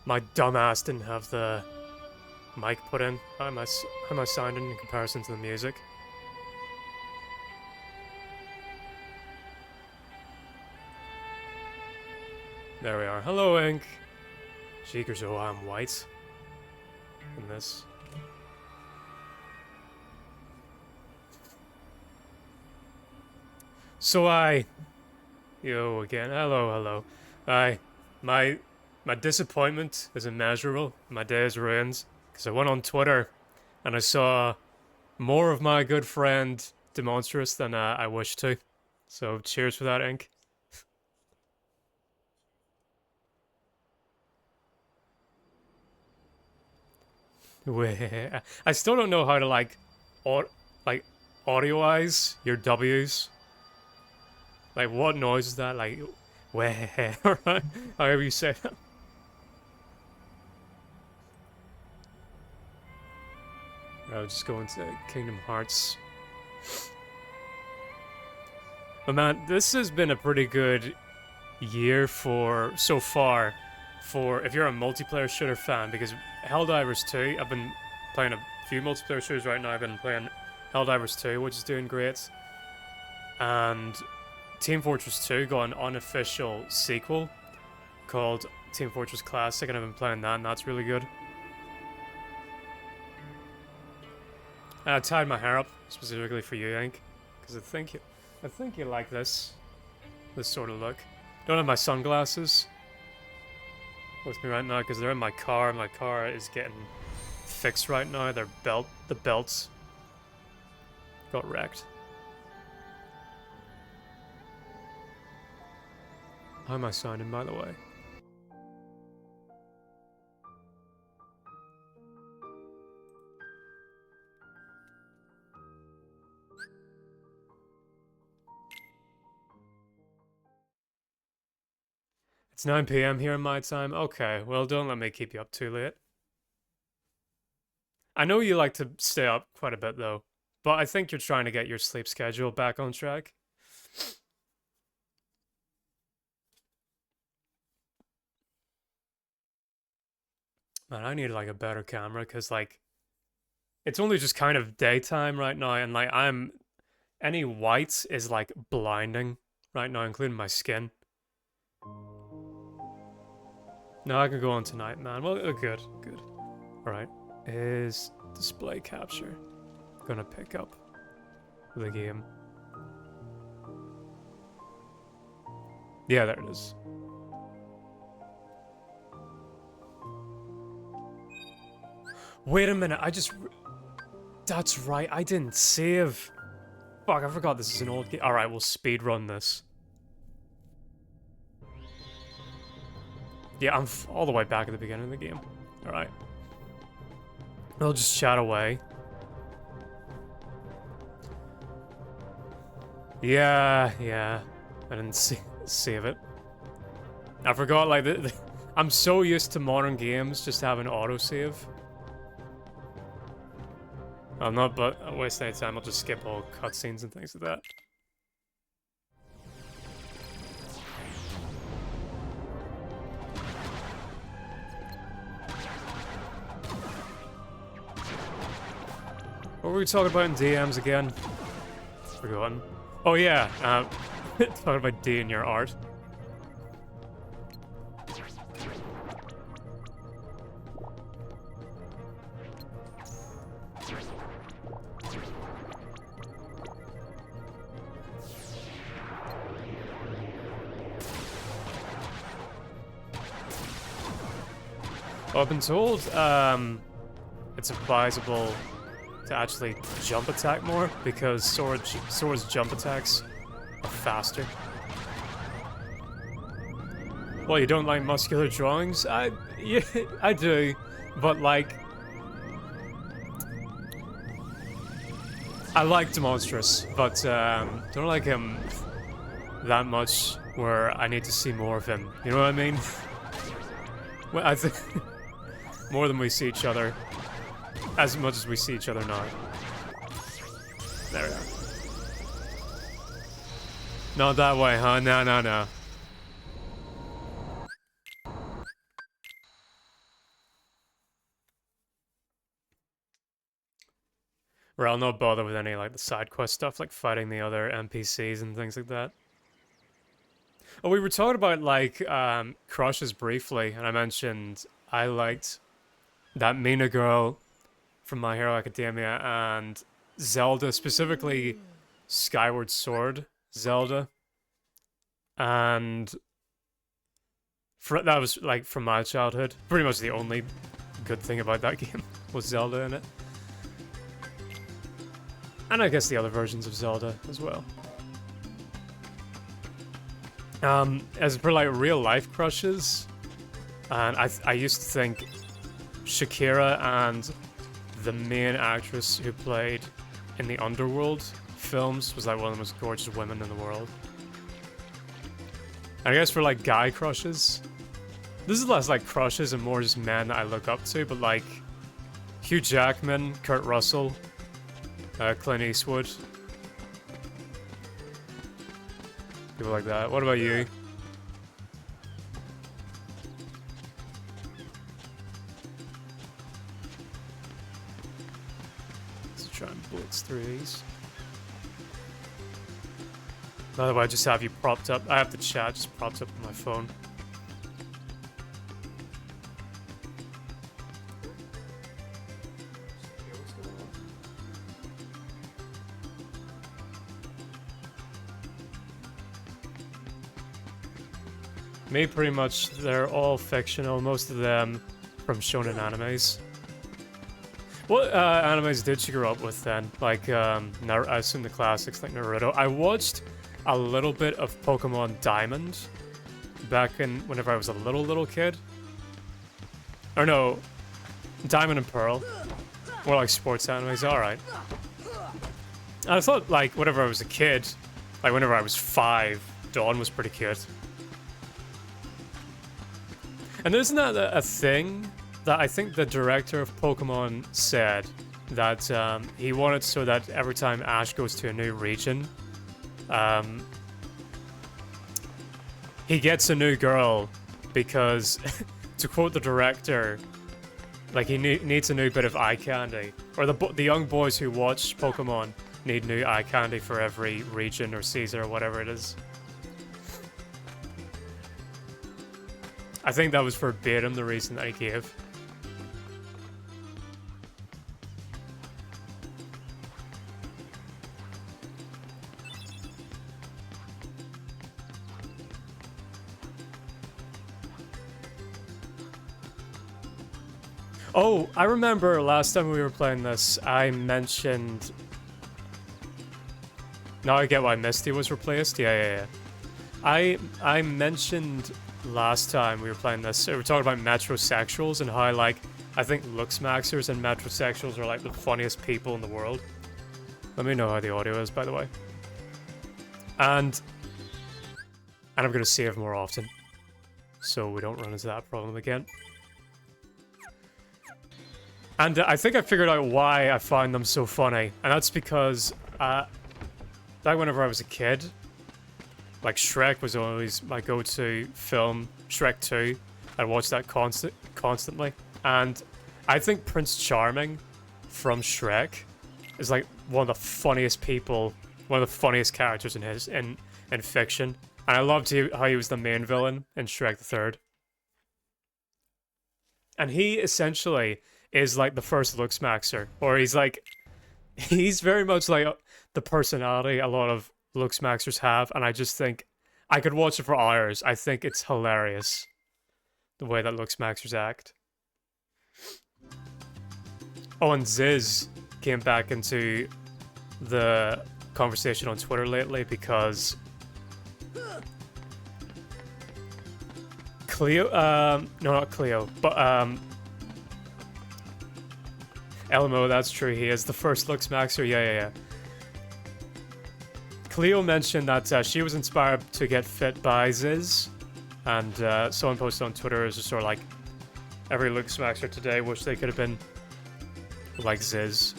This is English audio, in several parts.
My dumbass didn't have the mic put in. How am I sounding in comparison to the music? There we are. Hello, Ink. Cheekers, oh, I'm white. In this. So yo again. Hello. My disappointment is immeasurable. My day is ruined because I went on Twitter and I saw more of my good friend Demonstrous than I wished to. So cheers for that, Ink. I still don't know how to like audioize your W's. Like what noise is that? Like however you say that. I'll just go into Kingdom Hearts. But man, this has been a pretty good year for so far for if you're a multiplayer shooter fan, because Helldivers 2, I've been playing a few multiplayer shooters right now. I've been playing Helldivers 2, which is doing great. And Team Fortress 2 got an unofficial sequel called Team Fortress Classic, and I've been playing that, and that's really good. I tied my hair up specifically for you, Ink, because I think you like this sort of look. Don't have my sunglasses with me right now because they're in my car. My car is getting fixed right now. The belts got wrecked. How am I sounding, by the way? It's 9 p.m. here in my time. Okay, well, don't let me keep you up too late. I know you like to stay up quite a bit, though, but I think you're trying to get your sleep schedule back on track. Man, I need, like, a better camera, because, like, it's only just kind of daytime right now, and, like, any white is, like, blinding right now, including my skin. No, I can go on tonight, man. Well, good. Alright. Is display capture gonna pick up the game? Yeah, there it is. Wait a minute, that's right, I didn't save. Fuck, I forgot this is an old game. Alright, we'll speedrun this. Yeah, I'm all the way back at the beginning of the game. Alright. I'll just chat away. Yeah. I didn't save it. I forgot, like, I'm so used to modern games just having autosave. I'm not wasting any time, I'll just skip all cutscenes and things like that. What were we talking about in DMs again? Forgotten. Oh yeah, talking about D in your art. Well, I've been told it's advisable to actually jump attack more because Sora's jump attacks are faster. Well, you don't like muscular drawings? Yeah, I do, but like, I like Demonstrous, but don't like him that much where I need to see more of him. You know what I mean? Well, I think more than we see each other. As much as we see each other now. There we are. Not that way, huh? No. where I'll not bother with any like the side quest stuff, like fighting the other NPCs and things like that. Oh, we were talking about like crushes briefly, and I mentioned I liked that Mina girl from My Hero Academia and Zelda, specifically Skyward Sword Zelda. And that was like from my childhood. Pretty much the only good thing about that game was Zelda in it. And I guess the other versions of Zelda as well. As for like real life crushes, and I used to think Shakira and the main actress who played in the Underworld films was like one of the most gorgeous women in the world. And I guess for like guy crushes, this is less like crushes and more just men that I look up to, but like Hugh Jackman, Kurt Russell, Clint Eastwood. People like that. What about you? Let's try and blitz through these. Otherwise, I just have you propped up. I have the chat just propped up on my phone. Me, pretty much, they're all fictional, most of them from shonen animes. What animes did you grow up with then? Like, I assume the classics like Naruto. I watched a little bit of Pokemon Diamond back in whenever I was a little kid. Or no, Diamond and Pearl. More like sports animes, alright. I thought, like, whenever I was a kid, like whenever I was 5, Dawn was pretty cute. And isn't that a thing that I think the director of Pokemon said that he wanted so that every time Ash goes to a new region, he gets a new girl because, to quote the director, like he needs a new bit of eye candy. Or the young boys who watch Pokemon need new eye candy for every region or season or whatever it is. I think that was verbatim the reason that he gave. Oh, I remember last time we were playing this, I mentioned... Now I get why Misty was replaced. Yeah. I mentioned last time we were playing this, we were talking about metrosexuals and how, like, I think looksmaxers and metrosexuals are, like, the funniest people in the world. Let me know how the audio is, by the way. And I'm gonna save more often, so we don't run into that problem again. And I think I figured out why I find them so funny, and that's because, back whenever I was a kid, like, Shrek was always my go-to film, Shrek 2. I'd watch that constantly. And I think Prince Charming from Shrek is, like, one of the funniest people, one of the funniest characters in fiction. And I loved how he was the main villain in Shrek the Third. And he essentially is, like, the first looksmaxer. Or he's very much like the personality a lot of looksmaxers have, and I just think I could watch it for hours. I think it's hilarious the way that looksmaxers act. Oh, and Ziz came back into the conversation on Twitter lately because Cleo, no, not Cleo, but LMO, that's true, he is the first looksmaxer. Yeah. Cleo mentioned that she was inspired to get fit by Ziz, and someone posted on Twitter as just sort of like, every looksmaxer today wish they could have been like Ziz.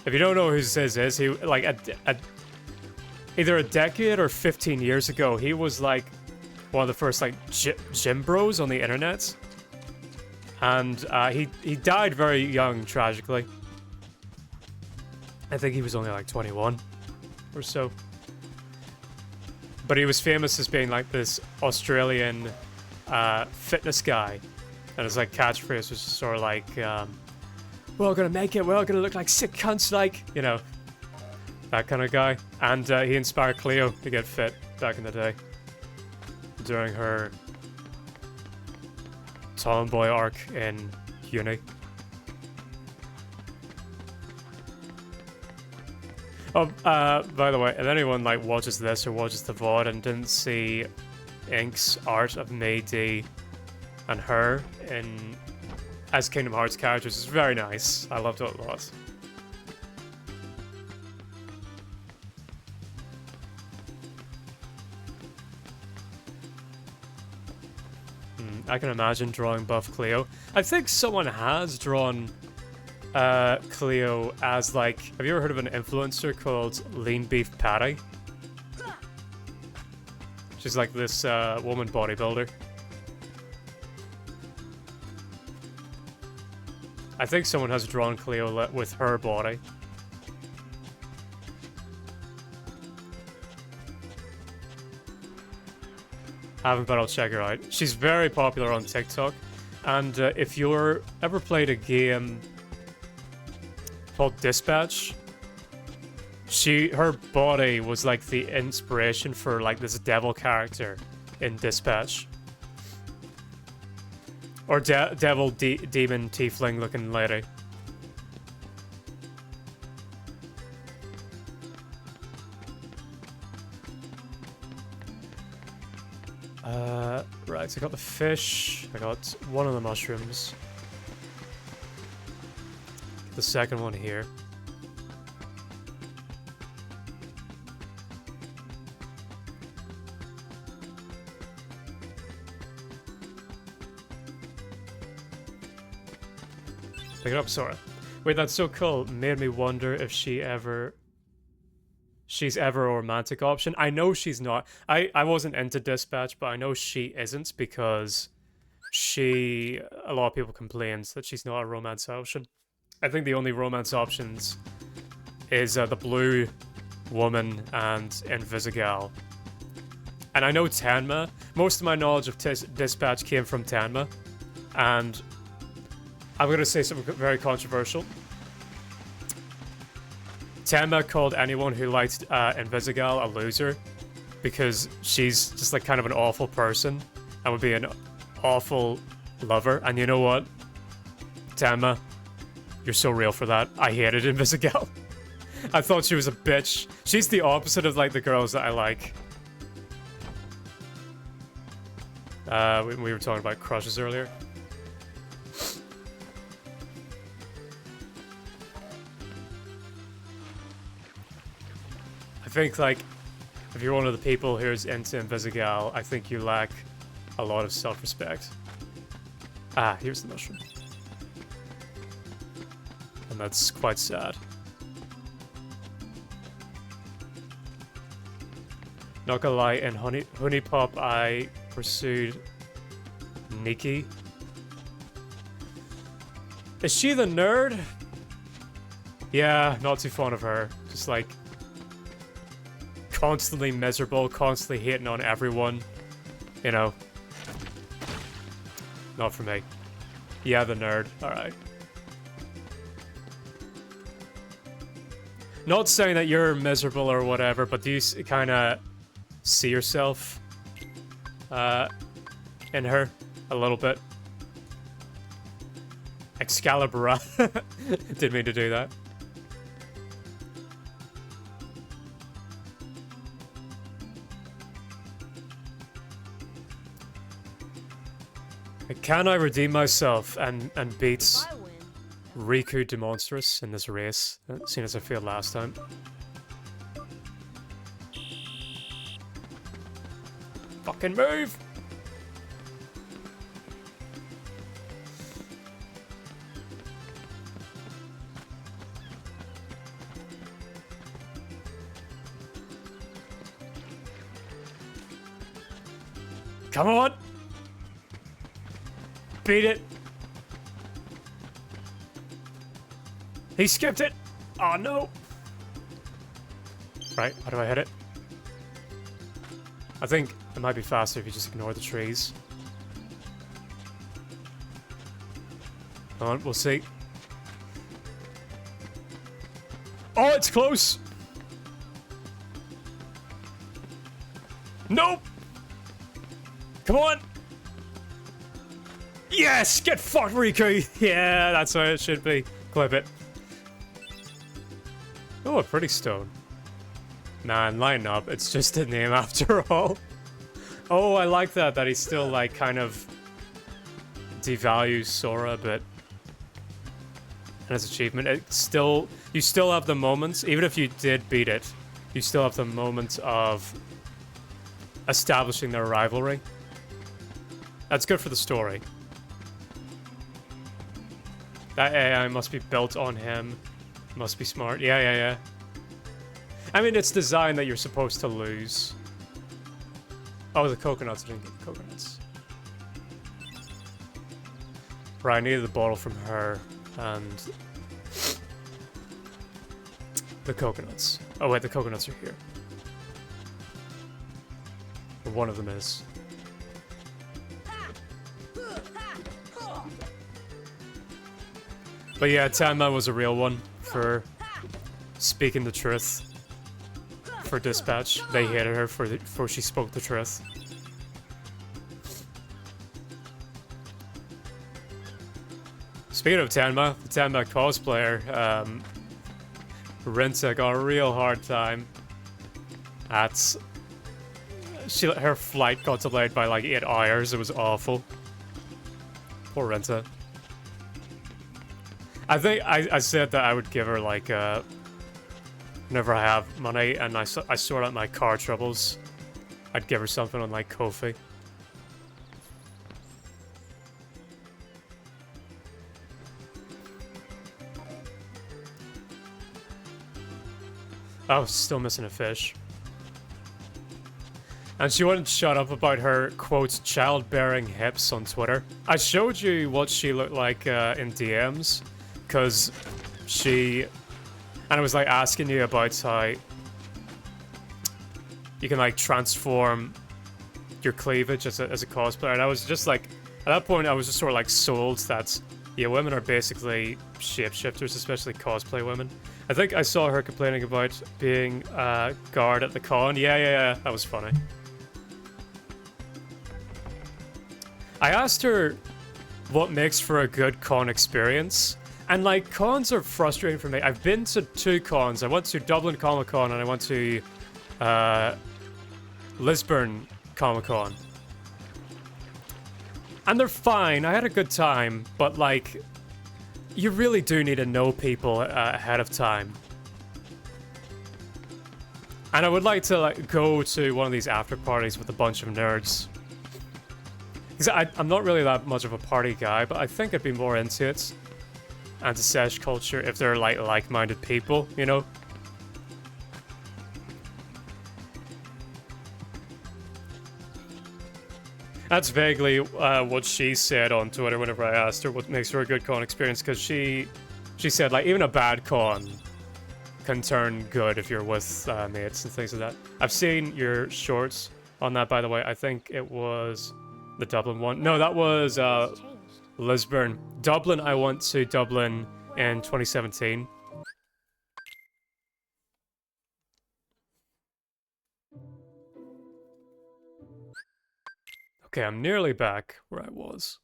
If you don't know who Ziz is, he, like, either a decade or 15 years ago, he was like one of the first, like, gym bros on the internet. And he died very young, tragically. I think he was only like 21 or so. But he was famous as being like this Australian fitness guy. And his like catchphrase was just sort of like, we're all gonna make it, we're all gonna look like sick cunts, like, you know, that kind of guy. And he inspired Cleo to get fit back in the day during her tomboy arc in uni. Oh, by the way, if anyone like watches this or watches the VOD and didn't see Ink's art of Mei D and her in as Kingdom Hearts characters, it's very nice. I loved it a lot. I can imagine drawing buff Cleo. I think someone has drawn Cleo as like, have you ever heard of an influencer called Lean Beef Patty? She's like this woman bodybuilder. I think someone has drawn Cleo with her body. Haven't, but I'll check her out. She's very popular on TikTok. And if you're ever played a game called Dispatch, her body was like the inspiration for like this devil character in Dispatch. Or devil demon tiefling looking lady. Right, so I got the fish, I got one of the mushrooms. The second one here. Pick it up, Sora. Wait, that's so cool. Made me wonder if she's ever a romantic option. I know she's not. I wasn't into Dispatch, but I know she isn't because a lot of people complains that she's not a romance option. I think the only romance options is the blue woman and Invisigal. And I know Tenma. Most of my knowledge of Dispatch came from Tenma. And I'm going to say something very controversial. Tenma called anyone who liked Invisigal a loser because she's just like kind of an awful person and would be an awful lover. And you know what? Tenma, you're so real for that. I hated Invisigal. I thought she was a bitch. She's the opposite of like the girls that I like. We were talking about crushes earlier. I think, like, if you're one of the people who's into Invisigal, I think you lack a lot of self-respect. Ah, here's the mushroom. And that's quite sad. Not gonna lie, in Honey Pop, I pursued Nikki. Is she the nerd? Yeah, not too fond of her. Just like constantly miserable, constantly hating on everyone. You know. Not for me. Yeah, the nerd. Alright. Not saying that you're miserable or whatever, but do you kind of see yourself in her a little bit? Excalibur. Didn't mean to do that. Can I redeem myself and beat Riku Demonstrous in this race, seeing as I failed last time? Fucking move! Come on! Beat it! He skipped it! Oh no! Right, how do I hit it? I think it might be faster if you just ignore the trees. Come on, we'll see. Oh, it's close! Nope! Come on! Yes! Get fucked, Riku! Yeah, that's how it should be. Clip it. Oh, a pretty stone. Nah, line up. It's just a name after all. Oh, I like that he's still, like, kind of devalues Sora a bit. And his achievement. You still have the moments, even if you did beat it, you still have the moments of establishing their rivalry. That's good for the story. That AI must be built on him. Must be smart. Yeah. I mean, it's designed that you're supposed to lose. Oh, the coconuts. I didn't get the coconuts. Right, I needed the bottle from her and the coconuts. Oh wait, the coconuts are here. Or one of them is. But yeah, Tanma was a real one for speaking the truth. For Dispatch, they hated her for she spoke the truth. Speaking of Tanma, the Tanma cosplayer, Renta got a real hard time at... her flight got delayed by like 8 hours, it was awful. Poor Renta. I think I said that I would give her like whenever I have money and I sort out my car troubles, I'd give her something on like Ko-fi. Oh, still missing a fish. And she wouldn't shut up about her, quote, childbearing hips on Twitter. I showed you what she looked like in DMs, because she... And I was like asking you about how you can like transform your cleavage as a cosplayer. And I was just like, at that point I was just sort of like sold that, yeah, women are basically shapeshifters, especially cosplay women. I think I saw her complaining about being a guard at the con. Yeah, that was funny. I asked her what makes for a good con experience. And like, cons are frustrating for me. I've been to 2 cons. I went to Dublin Comic Con and I went to Lisbon Comic Con. And they're fine. I had a good time, but like, you really do need to know people ahead of time. And I would like to like go to one of these after parties with a bunch of nerds. Because I'm not really that much of a party guy, but I think I'd be more into it. And to sesh culture if they're like-minded people, you know? That's vaguely what she said on Twitter whenever I asked her what makes her a good con experience, because she said, like, even a bad con can turn good if you're with mates and things like that. I've seen your shorts on that, by the way. I think it was the Dublin one. No, that was Lisbon. Dublin, I went to Dublin in 2017. Okay, I'm nearly back where I was.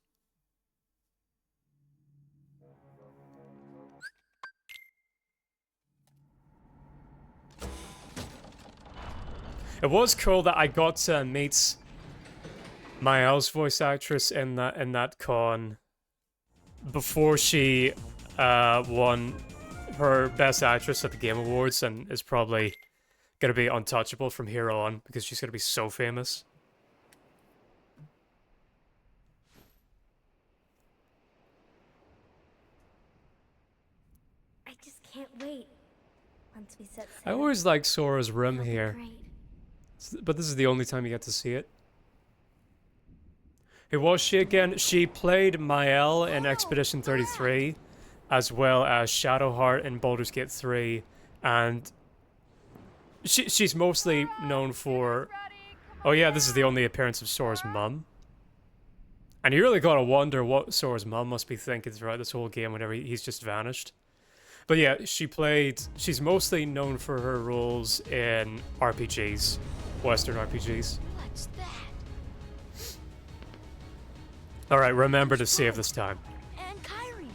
It was cool that I got to meet Mael's voice actress in that con before she won her Best Actress at the Game Awards, and is probably gonna be untouchable from here on because she's gonna be so famous. I just can't wait. Once we set I always like Sora's room here, but this is the only time you get to see it. Who was she again? She played Mael in Expedition 33, as well as Shadowheart in Baldur's Gate 3, and She's mostly known for... Oh yeah, this is the only appearance of Sora's mum. And you really gotta wonder what Sora's mum must be thinking throughout this whole game whenever he's just vanished. But yeah, she's mostly known for her roles in RPGs, Western RPGs. What's that? Alright, remember to save this time. And Kyrie's.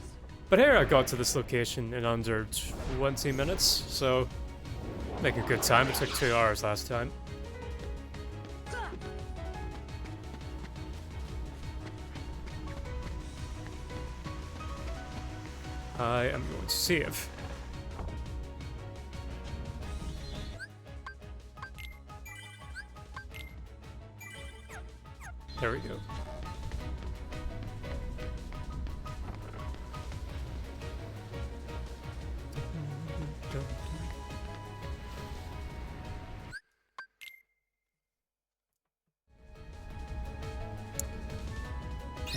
But here I got to this location in under 20 minutes, so make a good time. It took 2 hours last time. I am going to save. There we go.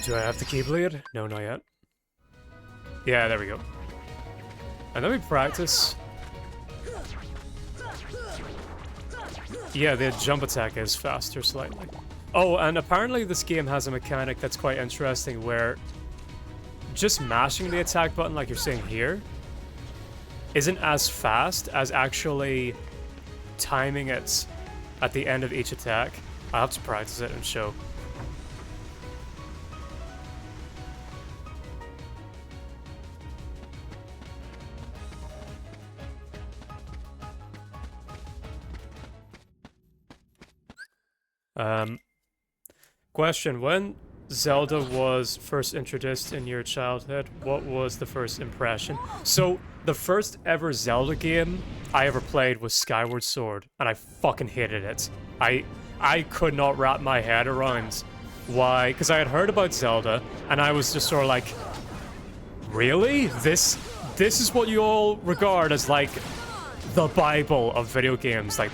Do I have the Keyblade? No, not yet. Yeah, there we go. And let me practice. Yeah, the jump attack is faster slightly. Oh, and apparently this game has a mechanic that's quite interesting where just mashing the attack button like you're seeing here isn't as fast as actually timing it at the end of each attack. I'll have to practice it and show. Question, when Zelda was first introduced in your childhood, what was the first impression? So, the first ever Zelda game I ever played was Skyward Sword, and I fucking hated it. I could not wrap my head around why, because I had heard about Zelda, and I was just sort of like, really? This is what you all regard as, like, the Bible of video games. Like,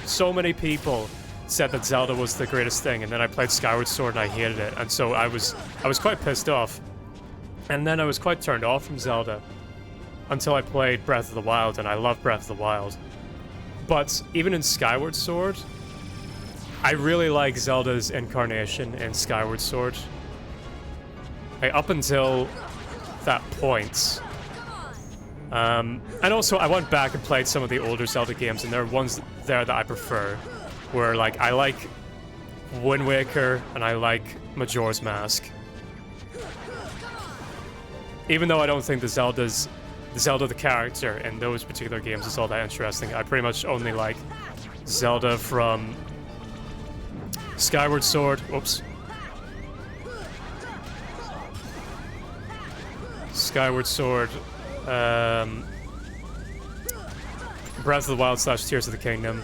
so many people said that Zelda was the greatest thing, and then I played Skyward Sword and I hated it, and so I was quite pissed off. And then I was quite turned off from Zelda until I played Breath of the Wild, and I love Breath of the Wild. But even in Skyward Sword, I really like Zelda's incarnation in Skyward Sword. Like, up until that point. And also, I went back and played some of the older Zelda games, and there are ones there that I prefer. Where, like, I like Wind Waker and I like Majora's Mask. Even though I don't think the Zelda the character in those particular games is all that interesting, I pretty much only like Zelda from Skyward Sword. Oops. Skyward Sword. Breath of the Wild / Tears of the Kingdom.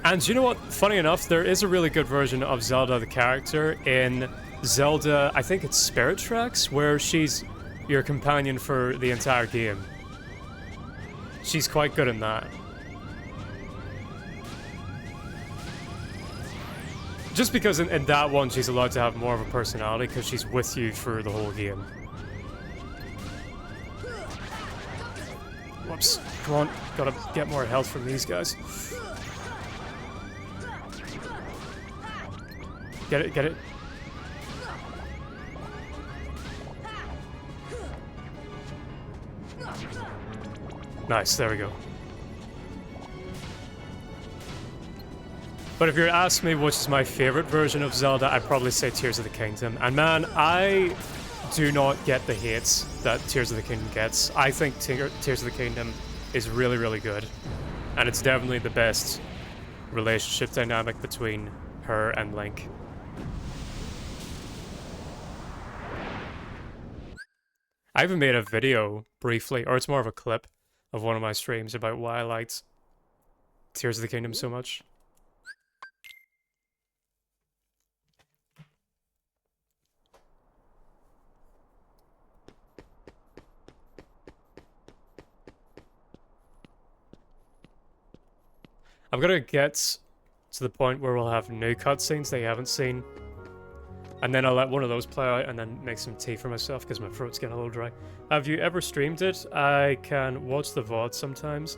And you know what? Funny enough, there is a really good version of Zelda the character in Zelda, I think it's Spirit Tracks, where she's your companion for the entire game. She's quite good in that. Just because in that one she's allowed to have more of a personality because she's with you for the whole game. Whoops. Come on. Gotta get more health from these guys. Get it, get it. Nice, there we go. But if you're asking me which is my favorite version of Zelda, I'd probably say Tears of the Kingdom. And man, I do not get the hates that Tears of the Kingdom gets. I think Tears of the Kingdom is really, really good. And it's definitely the best relationship dynamic between her and Link. I even made a video briefly, or it's more of a clip of one of my streams about why I liked Tears of the Kingdom so much. I'm gonna get to the point where we'll have new cutscenes that you haven't seen. And then I'll let one of those play out and then make some tea for myself because my throat's getting a little dry. Have you ever streamed it? I can watch the VOD sometimes.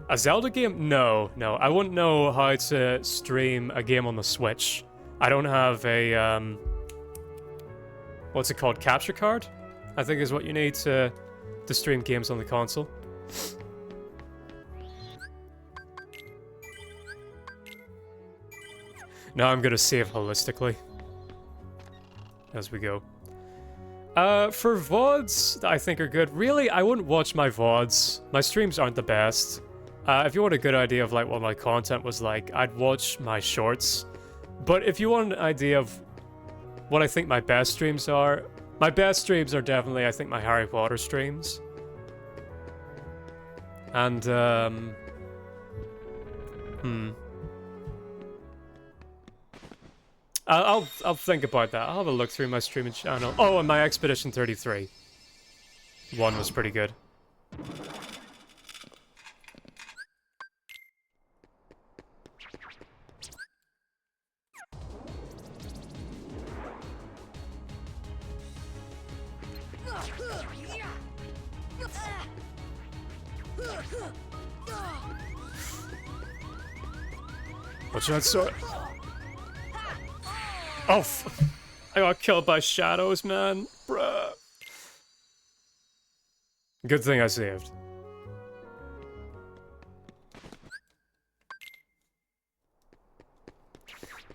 A Zelda game? No, no. I wouldn't know how to stream a game on the Switch. I don't have a, what's it called? Capture card? I think is what you need to stream games on the console. Now I'm gonna save holistically as we go. For VODs, I think are good. Really, I wouldn't watch my VODs. My streams aren't the best. If you want a good idea of like what my content was like, I'd watch my shorts. But if you want an idea of what I think my best streams are definitely, I think, my Harry Potter streams. And, I'll think about that. I'll have a look through my streaming channel. Oh, and my Expedition 33 one was pretty good. What's that sword? Oh, I got killed by shadows, man. Bruh. Good thing I saved.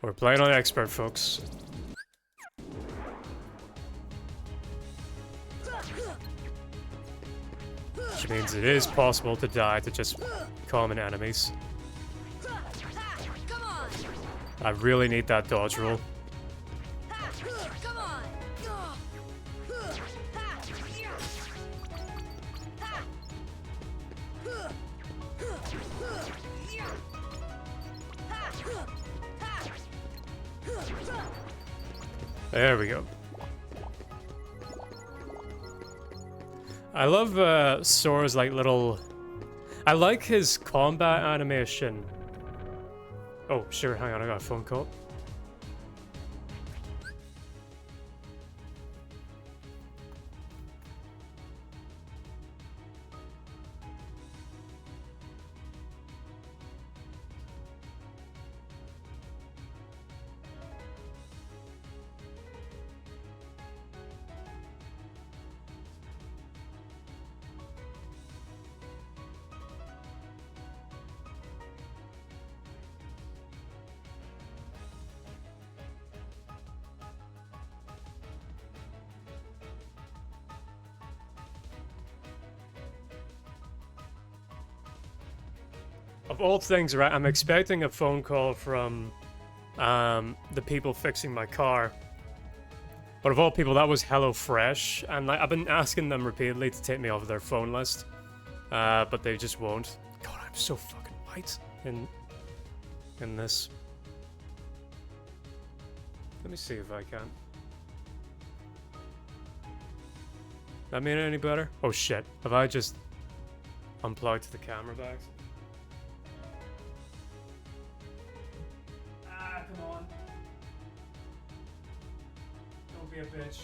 We're playing on expert, folks. Which means it is possible to die to just common enemies. I really need that dodge roll. There we go. I love Sora's like little... I like his combat animation. Oh, sure, hang on, I got a phone call. Of all things, right, I'm expecting a phone call from the people fixing my car. But of all people, that was HelloFresh, and like, I've been asking them repeatedly to take me off of their phone list, but they just won't. God, I'm so fucking white in this. Let me see if I can. That made it any better? Oh shit, have I just unplugged the camera back? Come on. Don't be a bitch.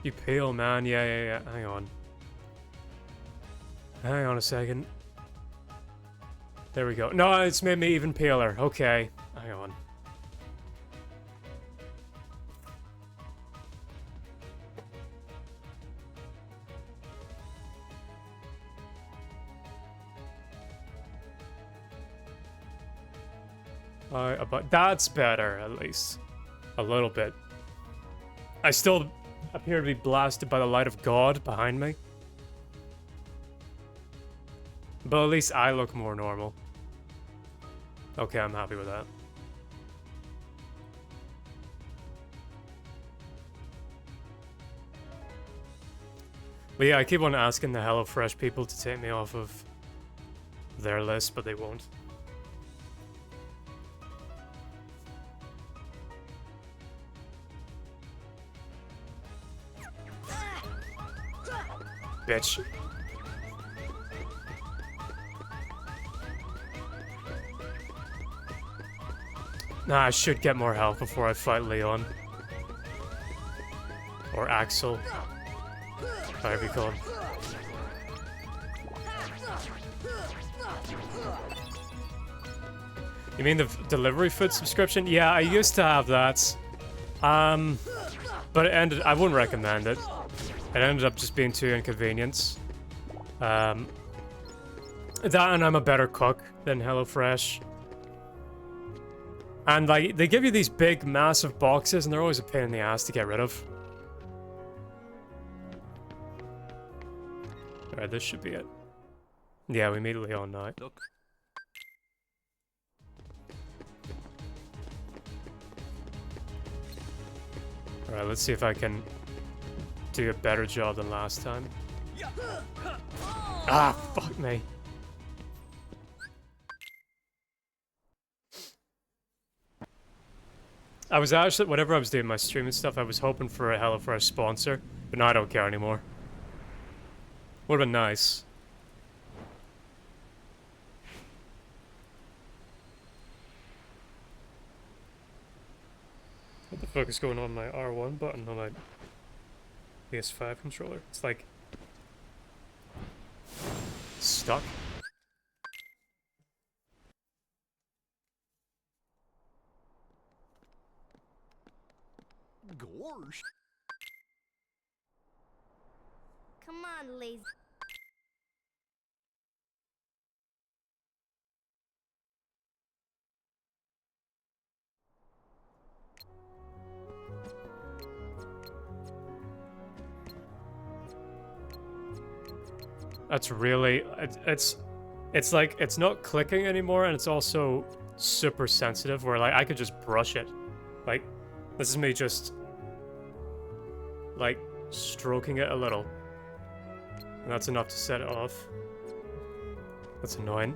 You pale, man. Yeah. Hang on. Hang on a second. There we go. No, it's made me even paler. Okay. Hang on. But that's better, at least. A little bit. I still appear to be blasted by the light of God behind me. But at least I look more normal. Okay, I'm happy with that. But yeah, I keep on asking the HelloFresh people to take me off of their list, but they won't. Bitch. Nah, I should get more health before I fight Leon. Or Axel. Whatever you call him. You mean the delivery food subscription? Yeah, I used to have that. But it ended. I wouldn't recommend it. It ended up just being too inconvenient. That and I'm a better cook than HelloFresh. And like they give you these big, massive boxes, and they're always a pain in the ass to get rid of. Alright, this should be it. Yeah, we meet Leon now. Look. Alright, let's see if I can do a better job than last time. Ah, fuck me. I was actually, whenever I was doing my streaming stuff, I was hoping for a HelloFresh sponsor, but now I don't care anymore. Would've been nice. What the fuck is going on my R1 button on my PS5 controller? It's like stuck. Gorsh. Come on, lazy. That's really it's like it's not clicking anymore, and it's also super sensitive where like I could just brush it. Like this is me just like stroking it a little. And that's enough to set it off. That's annoying.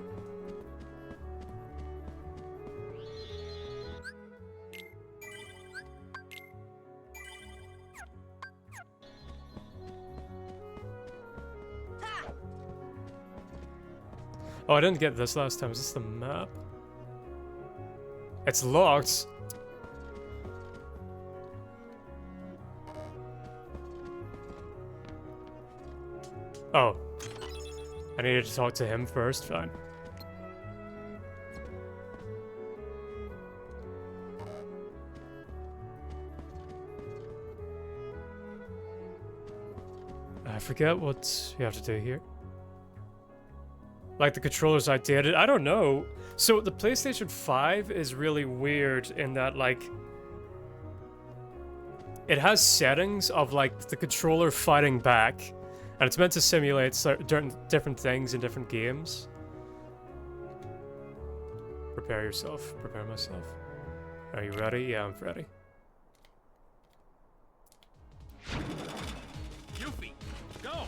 Oh, I didn't get this last time. Is this the map? It's locked. Oh. I needed to talk to him first. Fine. I forget what you have to do here. Like the controller's outdated. I don't know. So the PlayStation 5 is really weird in that like it has settings of like the controller fighting back, and it's meant to simulate certain different things in different games. Prepare yourself. Prepare myself. Are you ready? Yeah, I'm ready. Yuffie, go.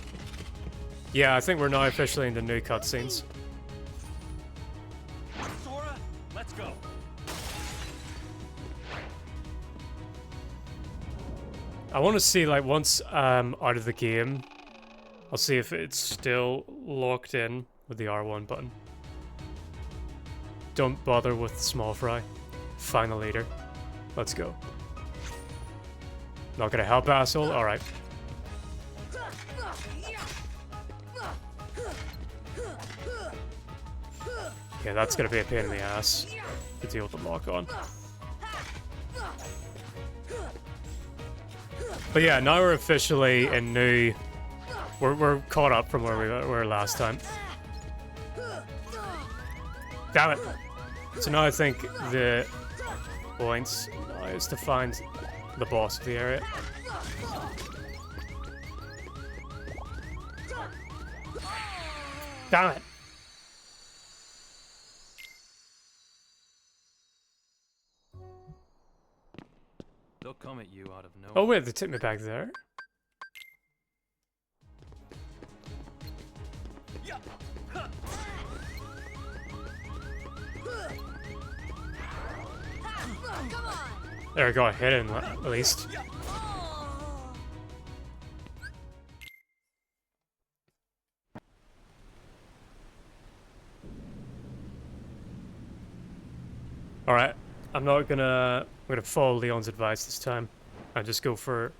Yeah, I think we're now officially in the new cutscenes. Sora, let's go. I want to see, like, once out of the game, I'll see if it's still locked in with the R1 button. Don't bother with small fry. Final leader. Let's go. Not gonna help, asshole? Alright. Yeah, that's gonna be a pain in the ass to deal with the lock on. But yeah, now we're officially in new... We're caught up from where we were last time. Damn it! So now I think the point is to find the boss of the area. Damn it! They'll come at you out of nowhere. Oh wait, they took me back there? There we go, I hit him at least. Alright, I'm gonna follow Leon's advice this time and just go for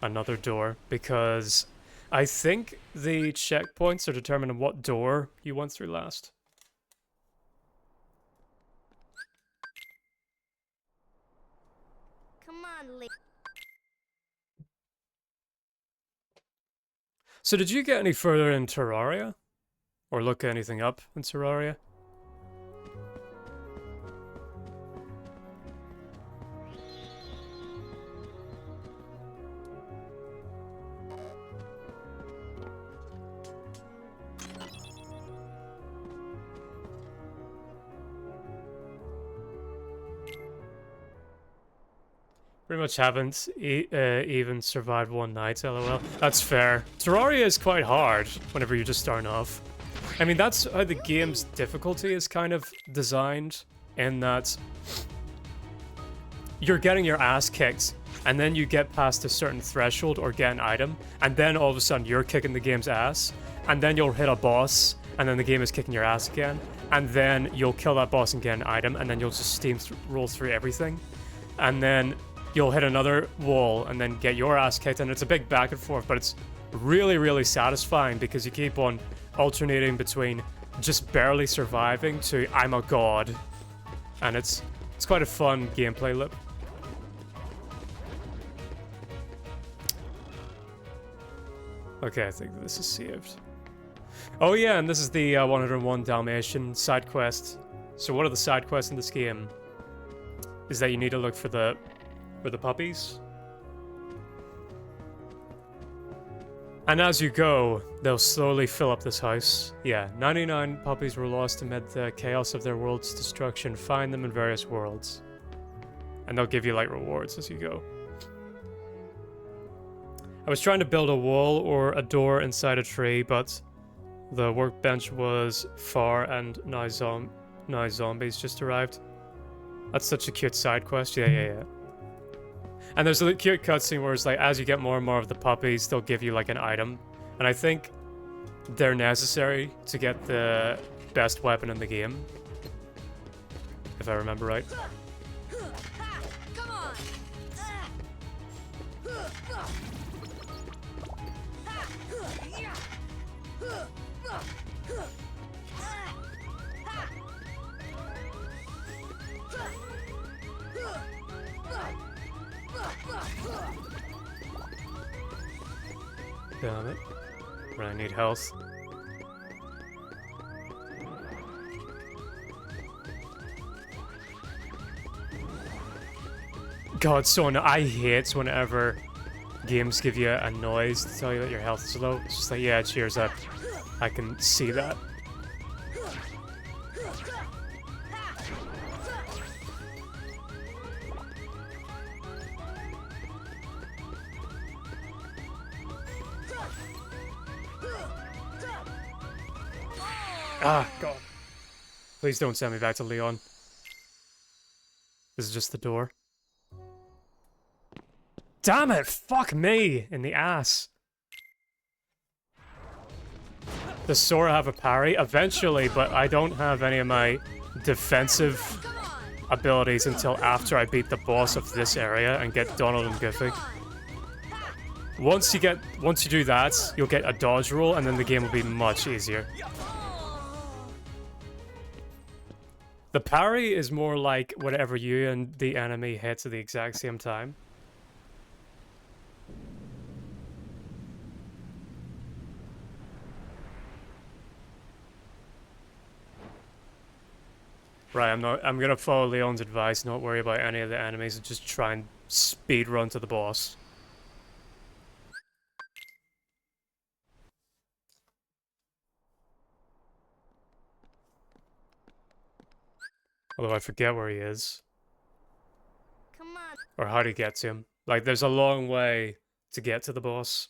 another door, because I think the checkpoints are determining what door you went through last. Come on, ladies. So did you get any further in Terraria? Or look anything up in Terraria? Pretty much haven't even survived one night, lol. That's fair. Terraria is quite hard whenever you're just starting off. I mean, that's how the game's difficulty is kind of designed, in that you're getting your ass kicked, and then you get past a certain threshold or get an item, and then all of a sudden you're kicking the game's ass, and then you'll hit a boss, and then the game is kicking your ass again, and then you'll kill that boss and get an item, and then you'll just roll through everything, and then you'll hit another wall and then get your ass kicked, and it's a big back and forth, but it's really, really satisfying because you keep on alternating between just barely surviving to I'm a god, and it's quite a fun gameplay loop. Okay, I think this is saved. Oh yeah, and this is the 101 Dalmatian side quest. So one of the side quests in this game is that you need to look for the puppies. And as you go, they'll slowly fill up this house. Yeah, 99 puppies were lost amid the chaos of their world's destruction. Find them in various worlds. And they'll give you like rewards as you go. I was trying to build a wall or a door inside a tree, but the workbench was far and now zombies just arrived. That's such a cute side quest. Yeah. And there's a cute cutscene where it's like, as you get more and more of the puppies, they'll give you like an item. And I think they're necessary to get the best weapon in the game. If I remember right. Come on. Damn it. Really need health. God, so I hate whenever games give you a noise to tell you that your health is low. It's just like, yeah, cheers up. I can see that. Ah, God. Please don't send me back to Leon. This is just the door. Damn it! Fuck me! In the ass. Does Sora have a parry? Eventually, but I don't have any of my defensive abilities until after I beat the boss of this area and get Donald and Goofy. Once you do that, you'll get a dodge roll, and then the game will be much easier. The parry is more like whatever you and the enemy hits at the exact same time. Right, I'm gonna follow Leon's advice, not worry about any of the enemies, and just try and speed run to the boss. Although I forget where he is. Come on. Or how to get to him. Like, there's a long way to get to the boss.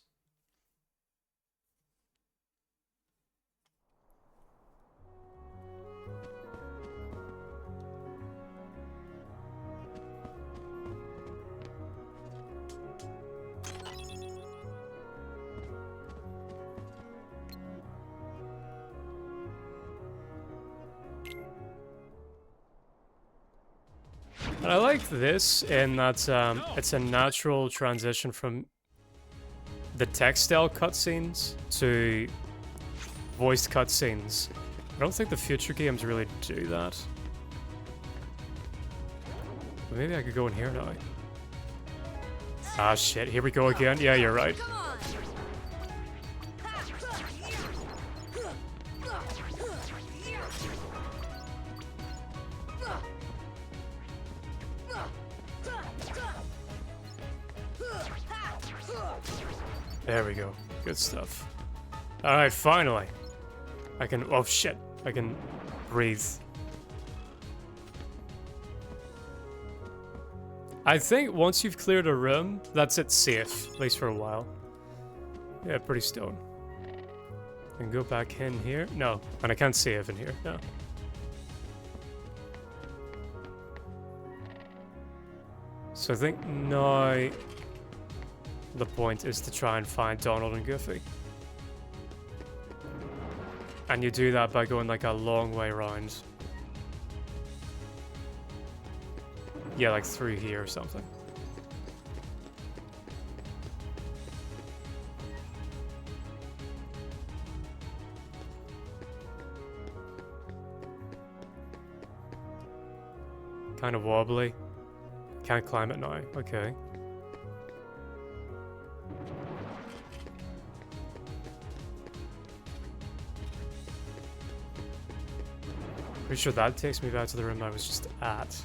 And I like this in that it's a natural transition from the textile cutscenes to voiced cutscenes. I don't think the future games really do that. But maybe I could go in here now. Ah shit, here we go again. Yeah, you're right. Come on. There we go. Good stuff. Alright, finally. I can... Oh shit. I can breathe. I think once you've cleared a room, that's it safe. At least for a while. Yeah, pretty stone. Can go back in here. No. And I can't save in here. No. So I think now the point is to try and find Donald and Goofy. And you do that by going like a long way around. Yeah, like through here or something. Kind of wobbly. Can't climb it now. Okay. Pretty sure that takes me back to the room I was just at.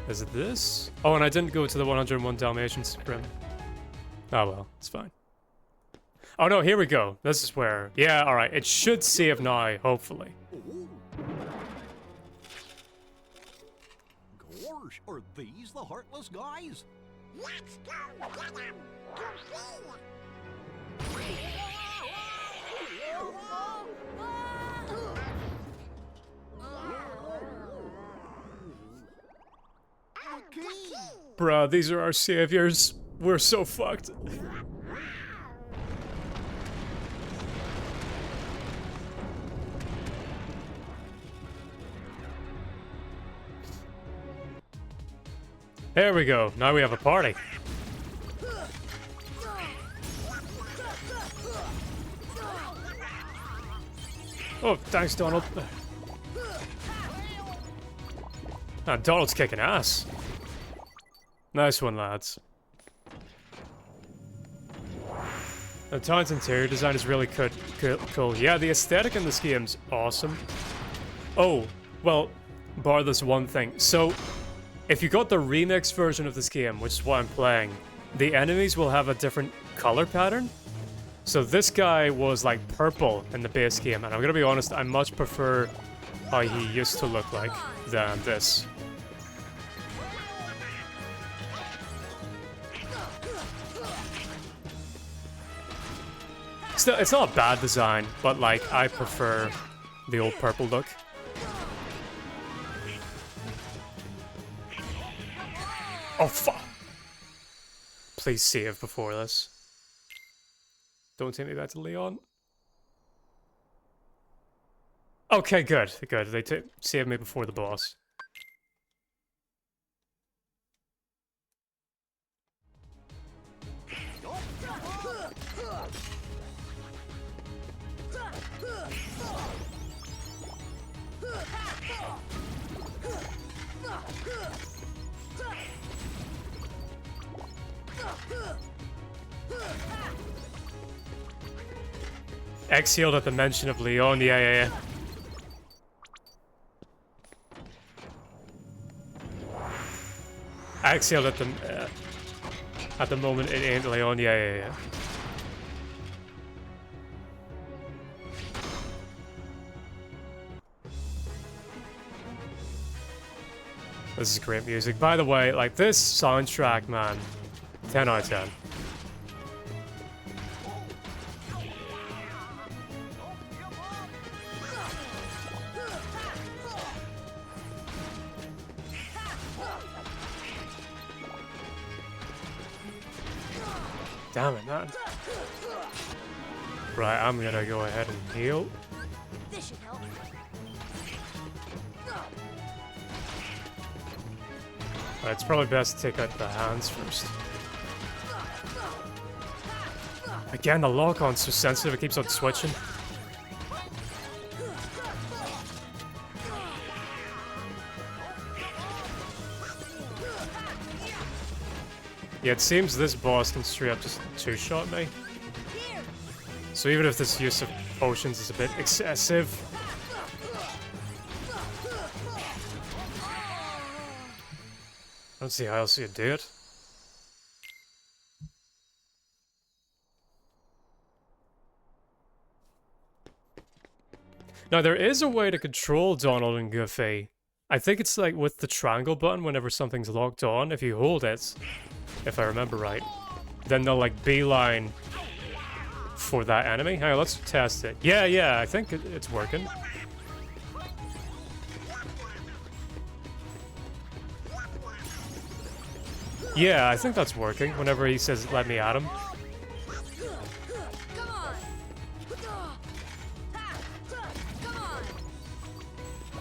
Is it this? Oh, and I didn't go to the 101 Dalmatians room. Oh well, it's fine. Oh no, here we go. This is where... Yeah, alright. It should save now, hopefully. Gosh, are these the Heartless guys? Let's go get him. Bruh, these are our saviors. We're so fucked. There we go. Now we have a party. Oh, thanks, Donald. Ah, Donald's kicking ass. Nice one, lads. The town's interior design is really cool. Yeah, the aesthetic in this game's awesome. Oh, well, bar this one thing. So, if you got the remix version of this game, which is what I'm playing, the enemies will have a different color pattern. So this guy was like purple in the base game, and I'm gonna be honest, I much prefer how he used to look like than this. Still, it's not a bad design, but like, I prefer the old purple look. Oh, fuck! Please save before this. Don't take me back to Leon. Okay, good, good. They saved me before the boss. Exhaled at the mention of Leon, yeah. Exhaled at the moment it ain't Leon, yeah. This is great music. By the way, like this soundtrack, man, 10 out of 10. Damn it, man. Right, I'm gonna go ahead and heal. This should help. It's probably best to take out the hands first. Again, the lock-on's so sensitive, it keeps on switching. Yeah, it seems this boss can straight up just two-shot me. So even if this use of potions is a bit excessive... I don't see how else you'd do it. Now, there is a way to control Donald and Goofy. I think it's like with the triangle button whenever something's locked on. If you hold it, if I remember right, then they'll like beeline for that enemy. Hang on, let's test it. Yeah, I think it's working. Yeah, I think that's working whenever he says, let me at him. Come on. Come on.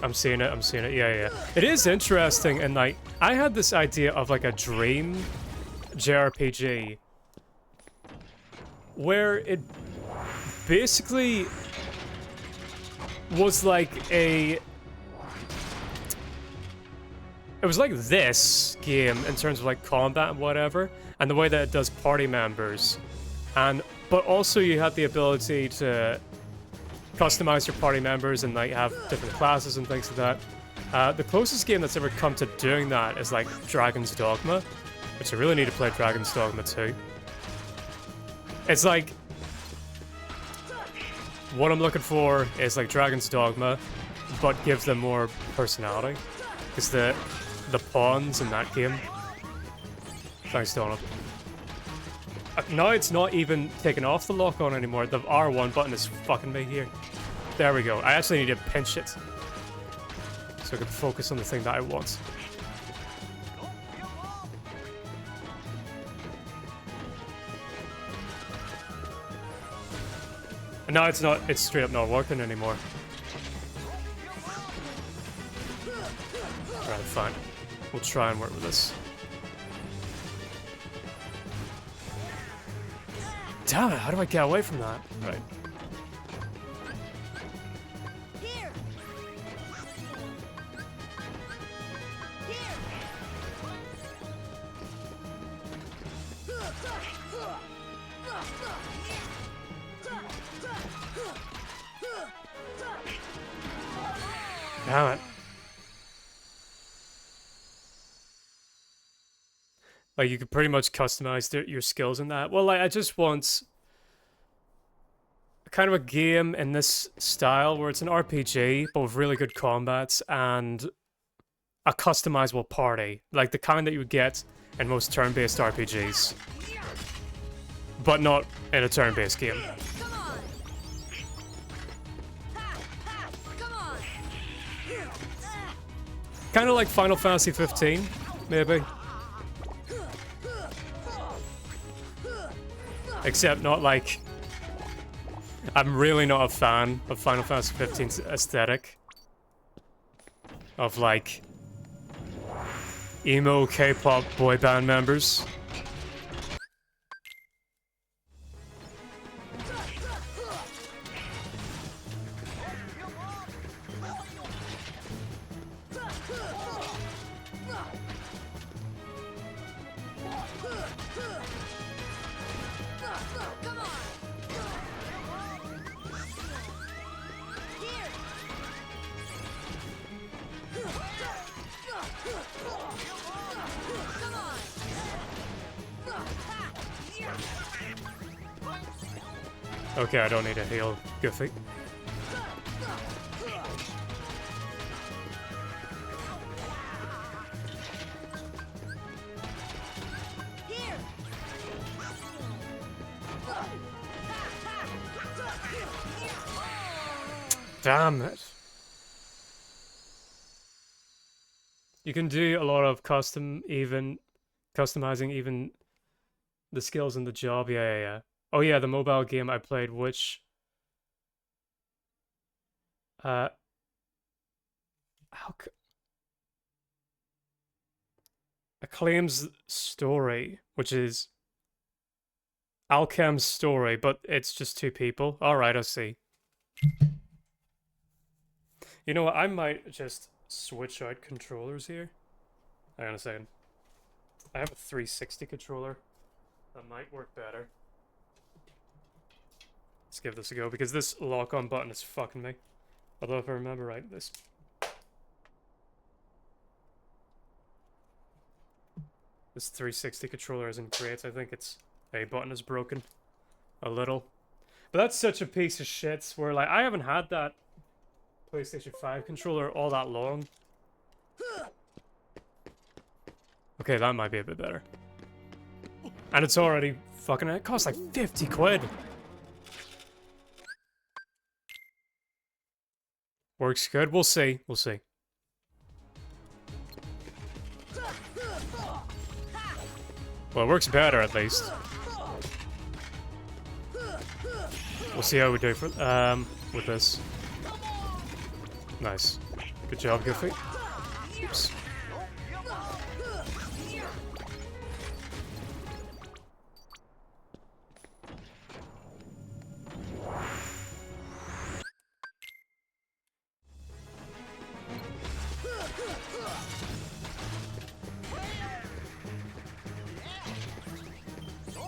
I'm seeing it, yeah. It is interesting, and like, I had this idea of like a dream JRPG where it basically was like a... It was like this game in terms of like combat and whatever, and the way that it does party members. But also you had the ability to customize your party members and like have different classes and things like that. The closest game that's ever come to doing that is like Dragon's Dogma, which I really need to play Dragon's Dogma 2. It's like... What I'm looking for is like Dragon's Dogma, but give them more personality. Because the pawns in that game... Thanks, Donald. Now it's not even taking off the lock-on anymore. The R1 button is fucking me here. There we go. I actually need to pinch it. So I can focus on the thing that I want. And now it's straight up not working anymore. Alright, fine. We'll try and work with this. Damn it, how do I get away from that? Right. Here. Damn it. Like, you could pretty much customize your skills in that. Well, like, I just want kind of a game in this style where it's an RPG, but with really good combats and a customizable party. Like the kind that you would get in most turn-based RPGs. But not in a turn-based game. Come on. Come on. Kind of like Final Fantasy 15, maybe. Except not like... I'm really not a fan of Final Fantasy 15's aesthetic. Of like... emo K-pop boy band members. Come on. Here. Come on. Okay, I don't need to heal Goofy. Here. Damn it. You can do a lot of customizing even the skills in the job. Yeah. Oh yeah, the mobile game I played, which how Acclaim's story, which is Alchem's story, but it's just two people. Alright, I see. You know what, I might just switch out controllers here. Hang on a second. I have a 360 controller. That might work better. Let's give this a go, because this lock-on button is fucking me. Although if I remember right, this... This 360 controller isn't great. I think its A button is broken. A little. But that's such a piece of shit, where like, I haven't had that PlayStation 5 controller all that long. Okay, that might be a bit better. And it's already fucking... It costs like 50 quid. Works good. We'll see. We'll see. Well, it works better at least. We'll see how we do for with this. Nice. Good job, Goofy. Oops.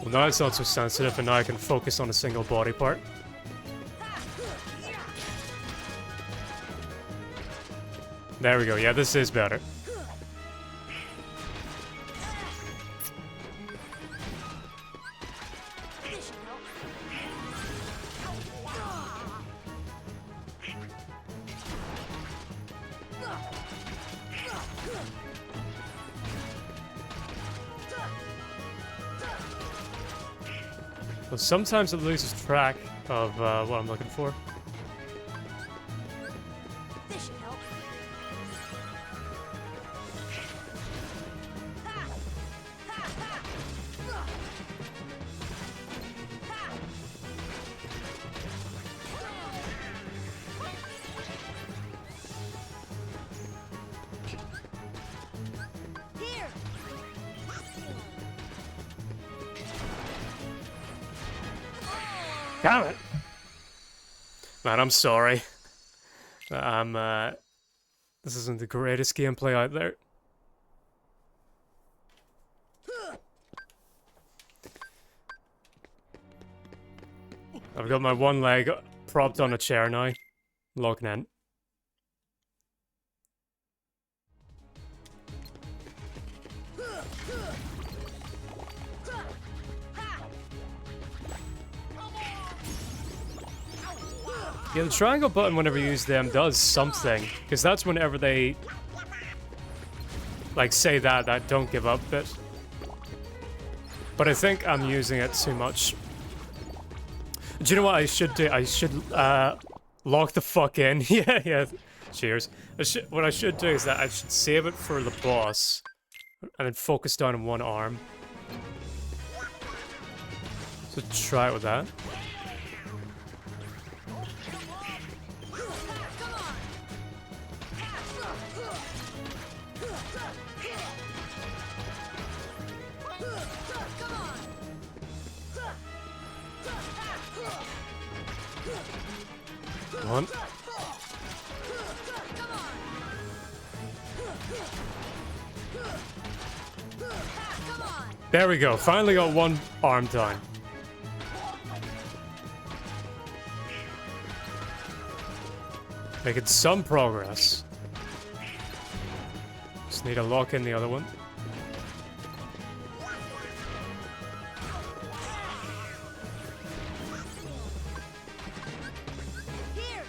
Well, now it's not so sensitive, and now I can focus on a single body part. There we go. Yeah, this is better. Well, sometimes it loses track of what I'm looking for. This should help. Here. Damn it! Man, I'm sorry. This isn't the greatest gameplay out there. I've got my one leg propped on a chair now, locking in. Yeah, the triangle button whenever you use them does something, because that's whenever they like say that don't give up bit. But I think I'm using it too much. Do you know what I should do? I should lock the fuck in. yeah. Cheers. What I should do is that I should save it for the boss, and then focus down on one arm. So try it with that. Come on. There we go. Finally got one arm down. Making some progress. Just need to lock in the other one. Here.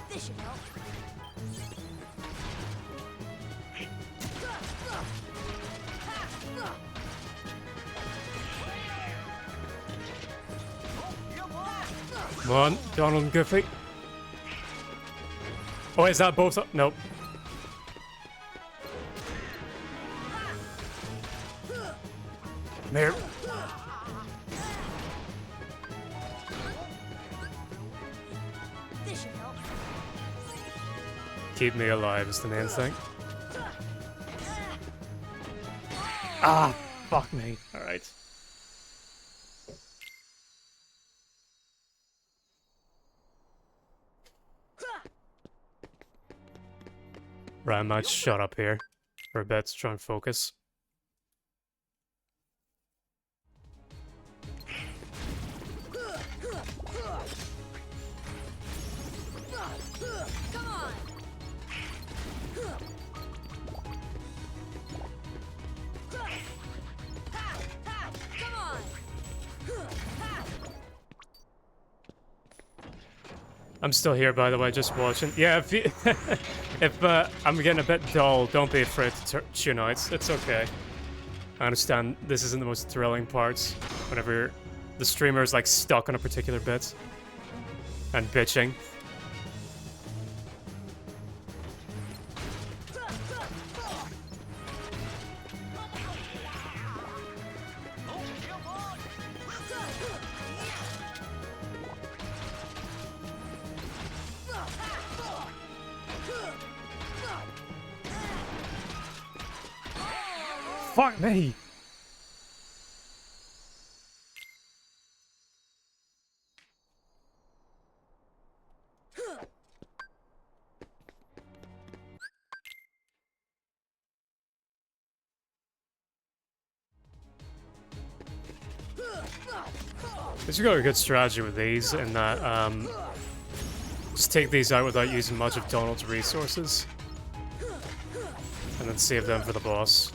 This should help. Come on, Donald and Goofy. Oh, is that both? Nope. Come here. This should help. Keep me alive is the main thing. Ah, fuck me. Alright. Right, I might shut up here for a bit to try and focus. Come on. Come on. I'm still here, by the way, just watching. Yeah, if you, if I'm getting a bit dull, don't be afraid to tune out. It's okay. I understand this isn't the most thrilling parts. Whenever the streamer is like stuck on a particular bit and bitching. Fuck me! Just got a good strategy with these in that, just take these out without using much of Donald's resources. And then save them for the boss.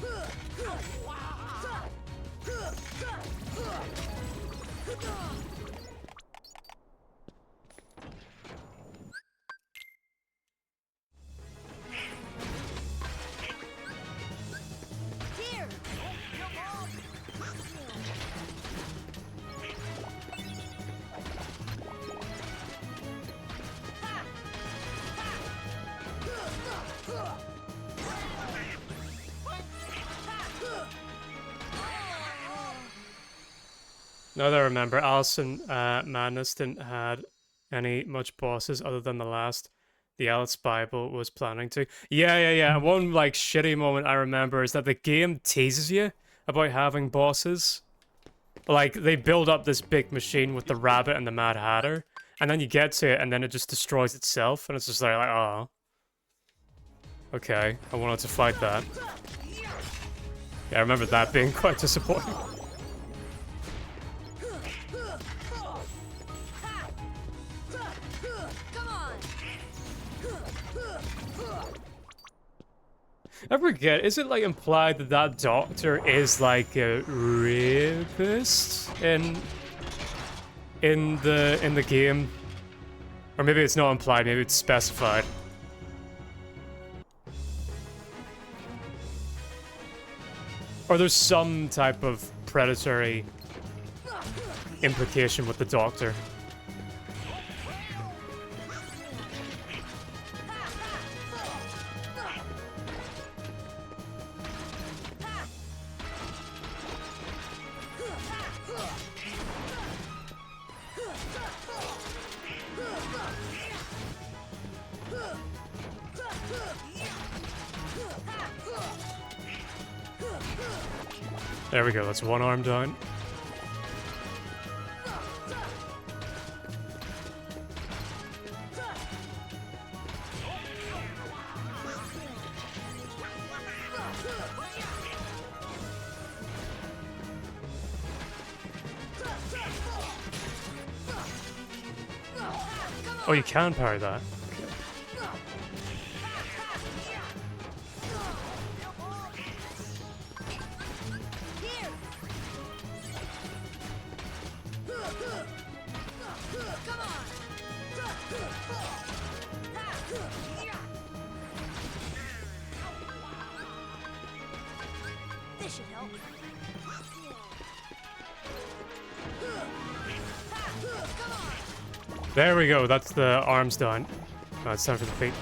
Here. Now that I remember, Allison Madness didn't had any much bosses other than the last. The Alice Bible was planning to. Yeah. One like shitty moment I remember is that the game teases you about having bosses. Like they build up this big machine with the rabbit and the Mad Hatter, and then you get to it and then it just destroys itself, and it's just like oh. Okay, I wanted to fight that. Yeah, I remember that being quite disappointing. Come on. I forget, is it like implied that that doctor is like a rapist in the game? Or maybe it's not implied, maybe it's specified. Or there's some type of predatory implication with the doctor. There we go, that's one arm down. Oh, you can parry that. Here. Come on. This should help. Come on. There we go, that's the arms done. Now it's time for the feet.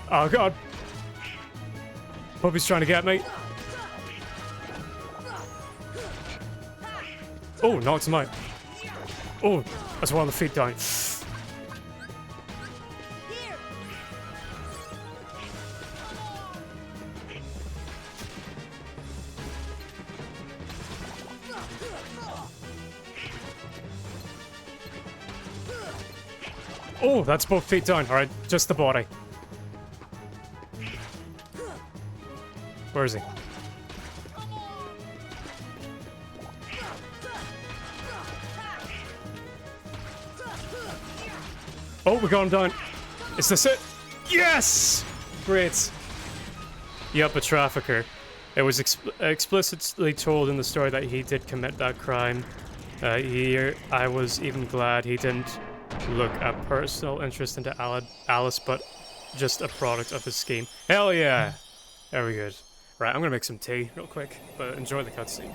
Oh god! Puppy's trying to get me. Oh, knocks him out. Oh, that's one of the feet down. Oh, that's both feet down. Alright, just the body. Where is he? Oh, we got him down. Is this it? Yes! Great. Yup, a trafficker. It was explicitly told in the story that he did commit that crime. I was even glad he didn't look a personal interest into Alice, but just a product of his scheme. Hell yeah! Very good. Right, I'm gonna make some tea real quick, but enjoy the cutscene.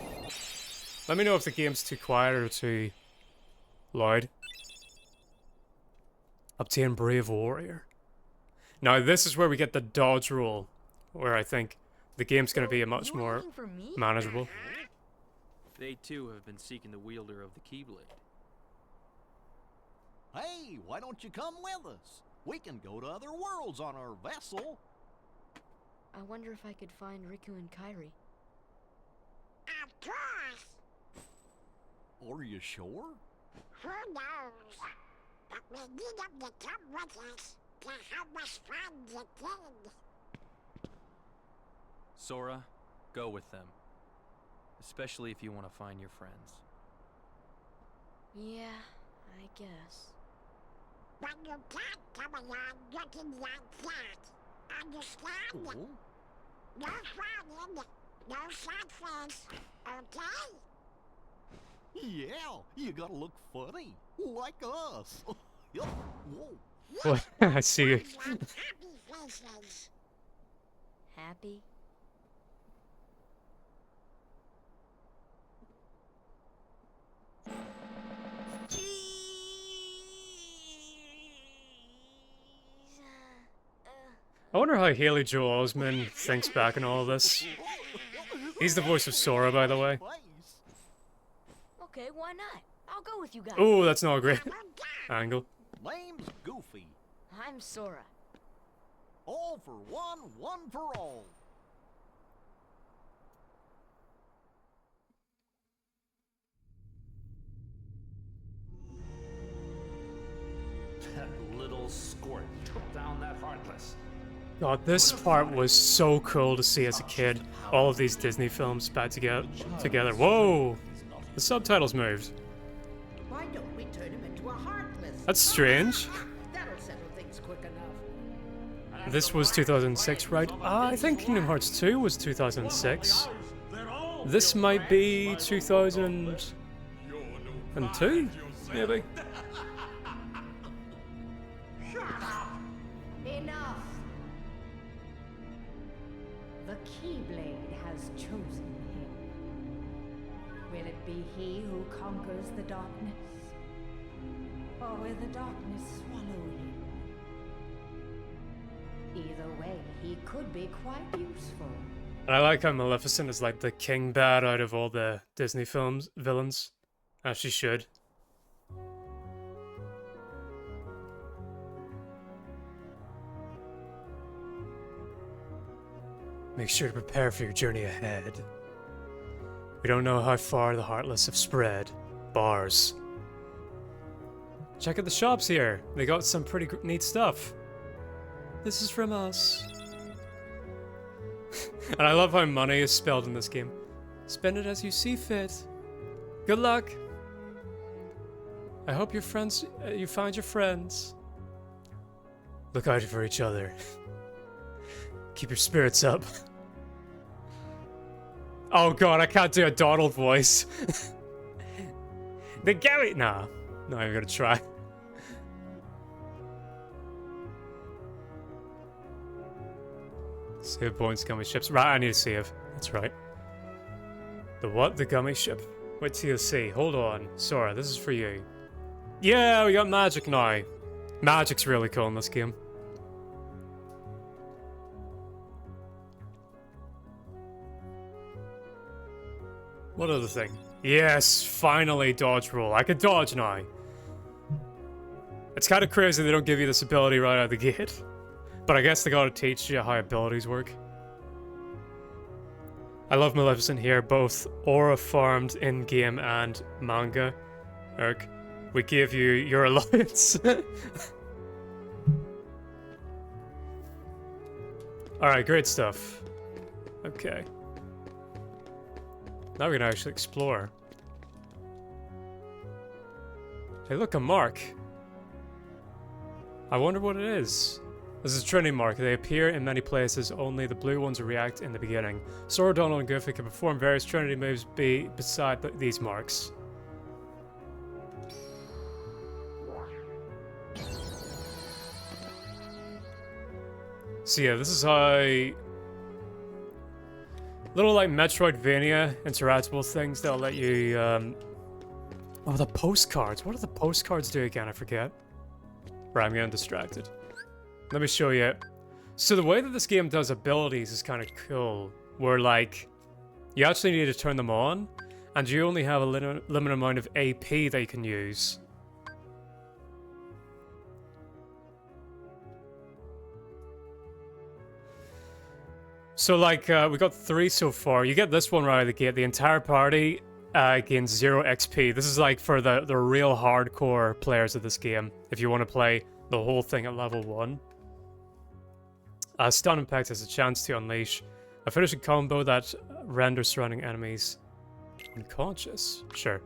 Let me know if the game's too quiet or too loud. Obtain Brave Warrior. Now this is where we get the dodge roll, where I think the game's gonna be a much more Looking for me? manageable. They too have been seeking the wielder of the Keyblade. Hey, why don't you come with us? We can go to other worlds on our vessel. I wonder if I could find Riku and Kairi. Of course. Are you sure? Who knows? But we need them to come with us to help us find the kid. Sora, go with them. Especially if you want to find your friends. Yeah, I guess. But you can't come along looking like that. Understand? Oh, No frowning, no sad face, okay? yeah, you gotta look funny, like us. Yup. Whoa. What? I see you. Like happy faces. Happy? I wonder how Haley Joel Osment thinks back on all this. He's the voice of Sora, by the way. Face. Okay, why not? I'll go with you guys. Oh, that's not a great Come on down. angle. Name's Goofy. I'm Sora. All for one, one for all. That little squirt took down that Heartless. God, this part was so cool to see as a kid. All of these Disney films back together. Whoa! The subtitles moved. Why don't we turn him into a Heartless? That's strange. That'll settle things quick enough. This was 2006, right? I think Kingdom Hearts 2 was 2006. This might be 2002, maybe? Enough. The Keyblade has chosen him. Will it be he who conquers the darkness? Or will the darkness swallow him? Either way, he could be quite useful. And I like how Maleficent is like the king bad out of all the Disney films villains. As she should. Make sure to prepare for your journey ahead. We don't know how far the Heartless have spread. Bars. Check out the shops here. They got some pretty neat stuff. This is from us. And I love how money is spelled in this game. Spend it as you see fit. Good luck. I hope your friends, you find your friends. Look out for each other. Keep your spirits up. Oh god, I can't do a Donald voice. The Gary. Nah, not even gonna try. Save points, gummy ships. Right, I need to save. That's right. The what? The gummy ship. Wait till you see. Hold on. Sora, this is for you. Yeah, we got magic now. Magic's really cool in this game. What other thing? Yes, finally dodge roll. I can dodge now. It's kind of crazy they don't give you this ability right out of the gate. But I guess they gotta teach you how abilities work. I love Maleficent here, both aura farmed in-game and manga. Eric, we give you your allowance. Alright, great stuff. Okay. Now we can actually explore. Hey, look, a mark. I wonder what it is. This is a Trinity mark. They appear in many places, only the blue ones react in the beginning. Sora, Donald, and Goofy can perform various Trinity moves beside these marks. So yeah, this is how... Little like Metroidvania interactable things that'll let you, Oh, the postcards. What do the postcards do again? I forget. Right, I'm getting distracted. Let me show you. So the way that this game does abilities is kind of cool. Where like, you actually need to turn them on, and you only have a limited amount of AP that you can use. So like, we got 3 so far. You get this one right out of the gate. The entire party gains 0 XP. This is like for the real hardcore players of this game. If you want to play the whole thing at level 1. Stun Impact has a chance to unleash a finishing combo that renders surrounding enemies unconscious. Sure.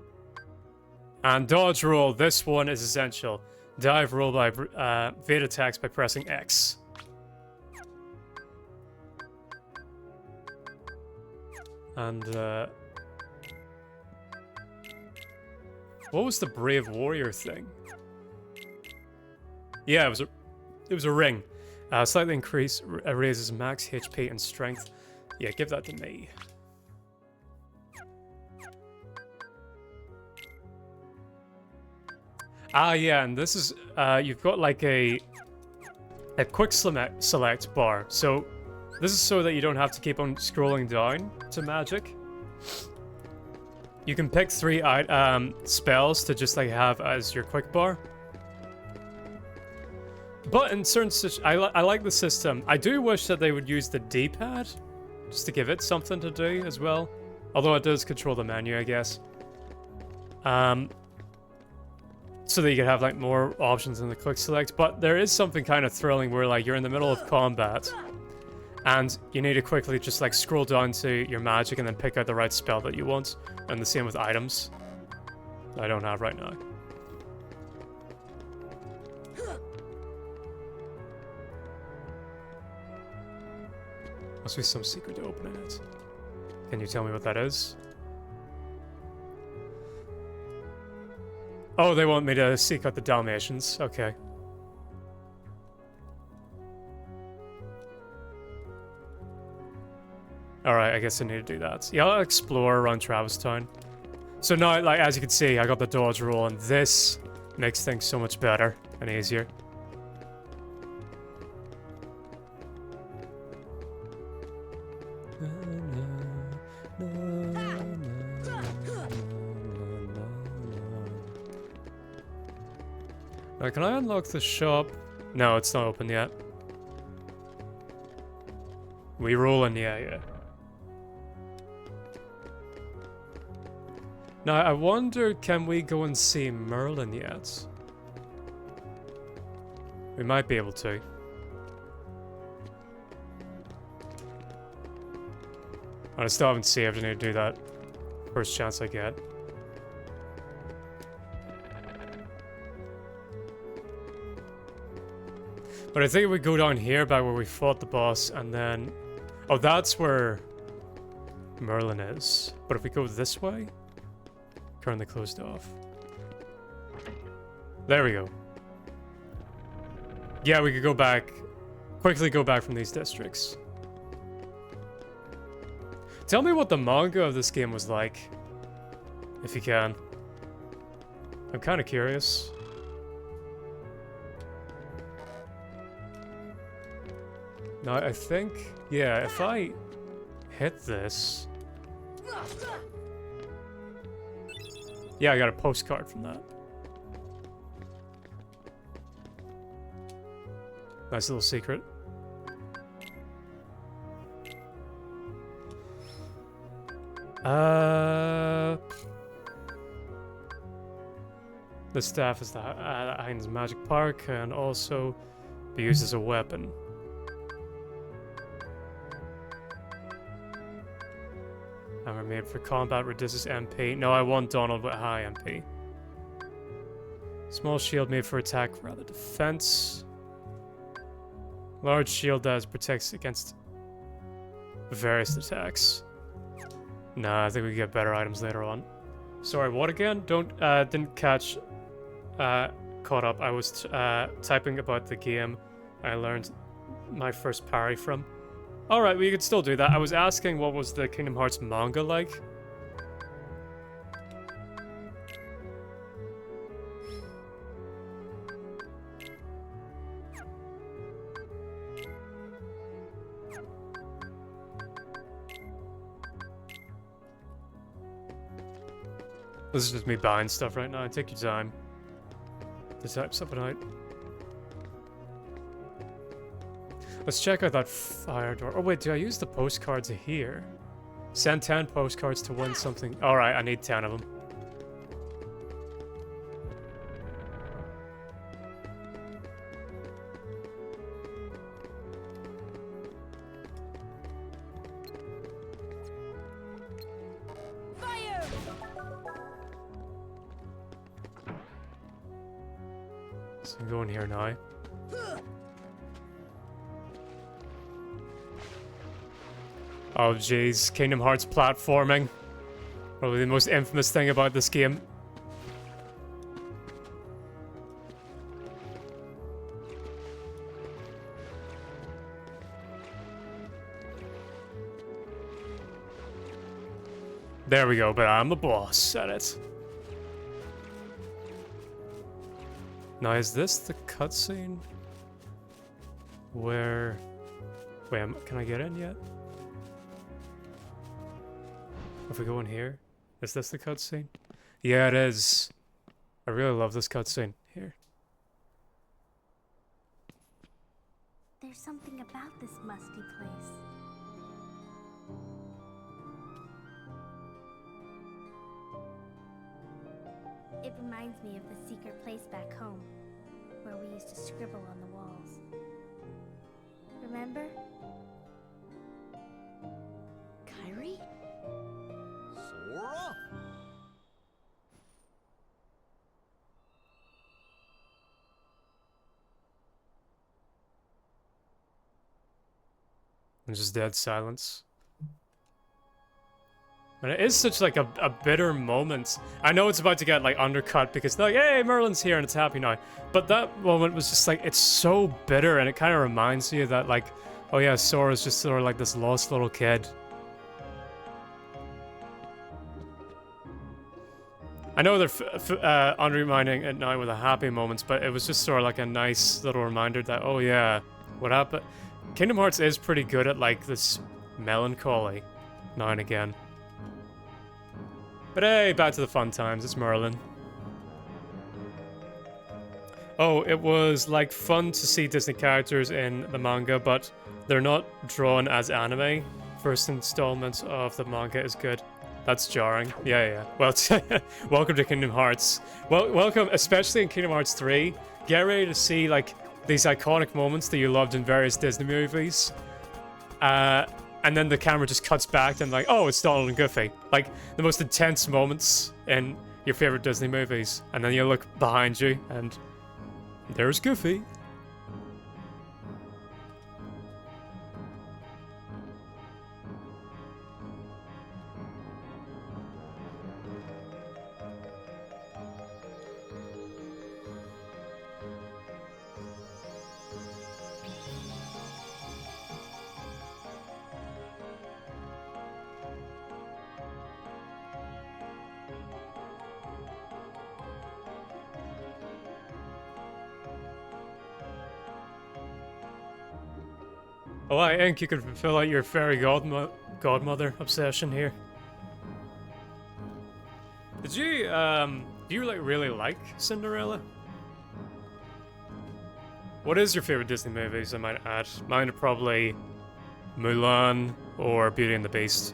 And dodge roll. This one is essential. Dive roll by evade attacks by pressing X. And, what was the Brave Warrior thing? Yeah, it was a ring. Slightly raises max HP and strength. Yeah, give that to me. Ah, yeah, and this is, you've got like a quick select bar. So, this is so that you don't have to keep on scrolling down to magic. You can pick 3 spells to just like have as your quick bar. But in certain I like the system. I do wish that they would use the D-pad just to give it something to do as well. Although it does control the menu, I guess. So that you can have like more options in the quick select. But there is something kind of thrilling where like you're in the middle of combat. And you need to quickly just like scroll down to your magic and then pick out the right spell that you want. And the same with items. That I don't have right now. Must be some secret to opening it. Can you tell me what that is? Oh, they want me to seek out the Dalmatians. Okay. Alright, I guess I need to do that. Yeah, I'll explore around Travis Town. So now, like, as you can see, I got the dodge roll, and this makes things so much better and easier. Now, can I unlock the shop? No, it's not open yet. We rolling, yeah. Now, I wonder, can we go and see Merlin yet? We might be able to. I still haven't saved. I need to do that first chance I get. But I think we go down here back where we fought the boss and then... Oh, that's where Merlin is. But if we go this way... Currently closed off. There we go. Yeah, we could go back. Quickly go back from these districts. Tell me what the manga of this game was like. If you can. I'm kind of curious. Now, I think... Yeah, if I hit this... Yeah, I got a postcard from that. Nice little secret. The staff is the Heinz Magic Park and also be used as a weapon. Made for combat, reduces MP. No, I want Donald with high MP. Small shield made for attack, rather defense. Large shield does protects against various attacks. Nah, I think we get better items later on. Sorry, what again? Didn't catch, caught up. I was typing about the game I learned my first parry from. Alright, well, you could still do that. I was asking what was the Kingdom Hearts manga like. This is just me buying stuff right now. Take your time to type something out. Let's check out that fire door. Oh wait, do I use the postcards here? Send 10 postcards to win something. Alright, I need 10 of them. So I'm going here now. Oh jeez, Kingdom Hearts platforming. Probably the most infamous thing about this game. There we go, but I'm the boss at it. Now is this the cutscene? Where... Wait, can I get in yet? If we go in here, is this the cutscene? Yeah, it is. I really love this cutscene. Here. There's something about this musty place. It reminds me of the secret place back home, where we used to scribble on the walls. Remember? Kairi? Sora? And just dead silence. And it is such like a bitter moment. I know it's about to get like undercut because they're like, hey, Merlin's here and it's happy now. But that moment was just like, it's so bitter and it kind of reminds you that like, oh yeah, Sora's just sort of like this lost little kid. I know they're undermining it now with the happy moments, but it was just sort of like a nice little reminder that, oh yeah, what happened? Kingdom Hearts is pretty good at like this melancholy now and again. But hey, back to the fun times, it's Merlin. Oh, it was like fun to see Disney characters in the manga, but they're not drawn as anime. First installment of the manga is good. That's jarring. Yeah. Well, welcome to Kingdom Hearts. Well, welcome, especially in Kingdom Hearts 3. Get ready to see like these iconic moments that you loved in various Disney movies. And then the camera just cuts back and like, oh, it's Donald and Goofy. Like, the most intense moments in your favorite Disney movies. And then you look behind you and there's Goofy. Oh, I think you could fulfill out your fairy godmother obsession here. Did you, do you, like, really like Cinderella? What is your favorite Disney movies, I might add? Mine are probably Mulan or Beauty and the Beast.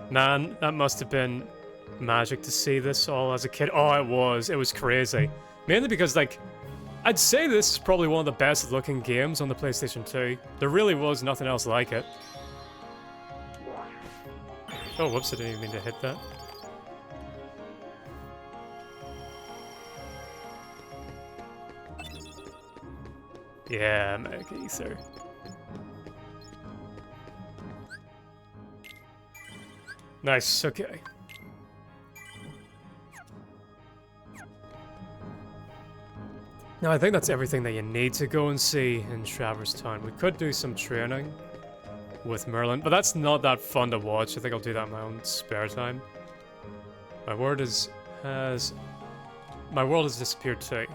Man, that must have been magic to see this all as a kid. Oh, it was. It was crazy. Mainly because, like, I'd say this is probably one of the best looking games on the PlayStation 2. There really was nothing else like it. Oh, whoops, I didn't even mean to hit that. Yeah, Mega Ether. Nice, okay. Now, I think that's everything that you need to go and see in Traverse Town. We could do some training with Merlin, but that's not that fun to watch. I think I'll do that in my own spare time. My world has disappeared too.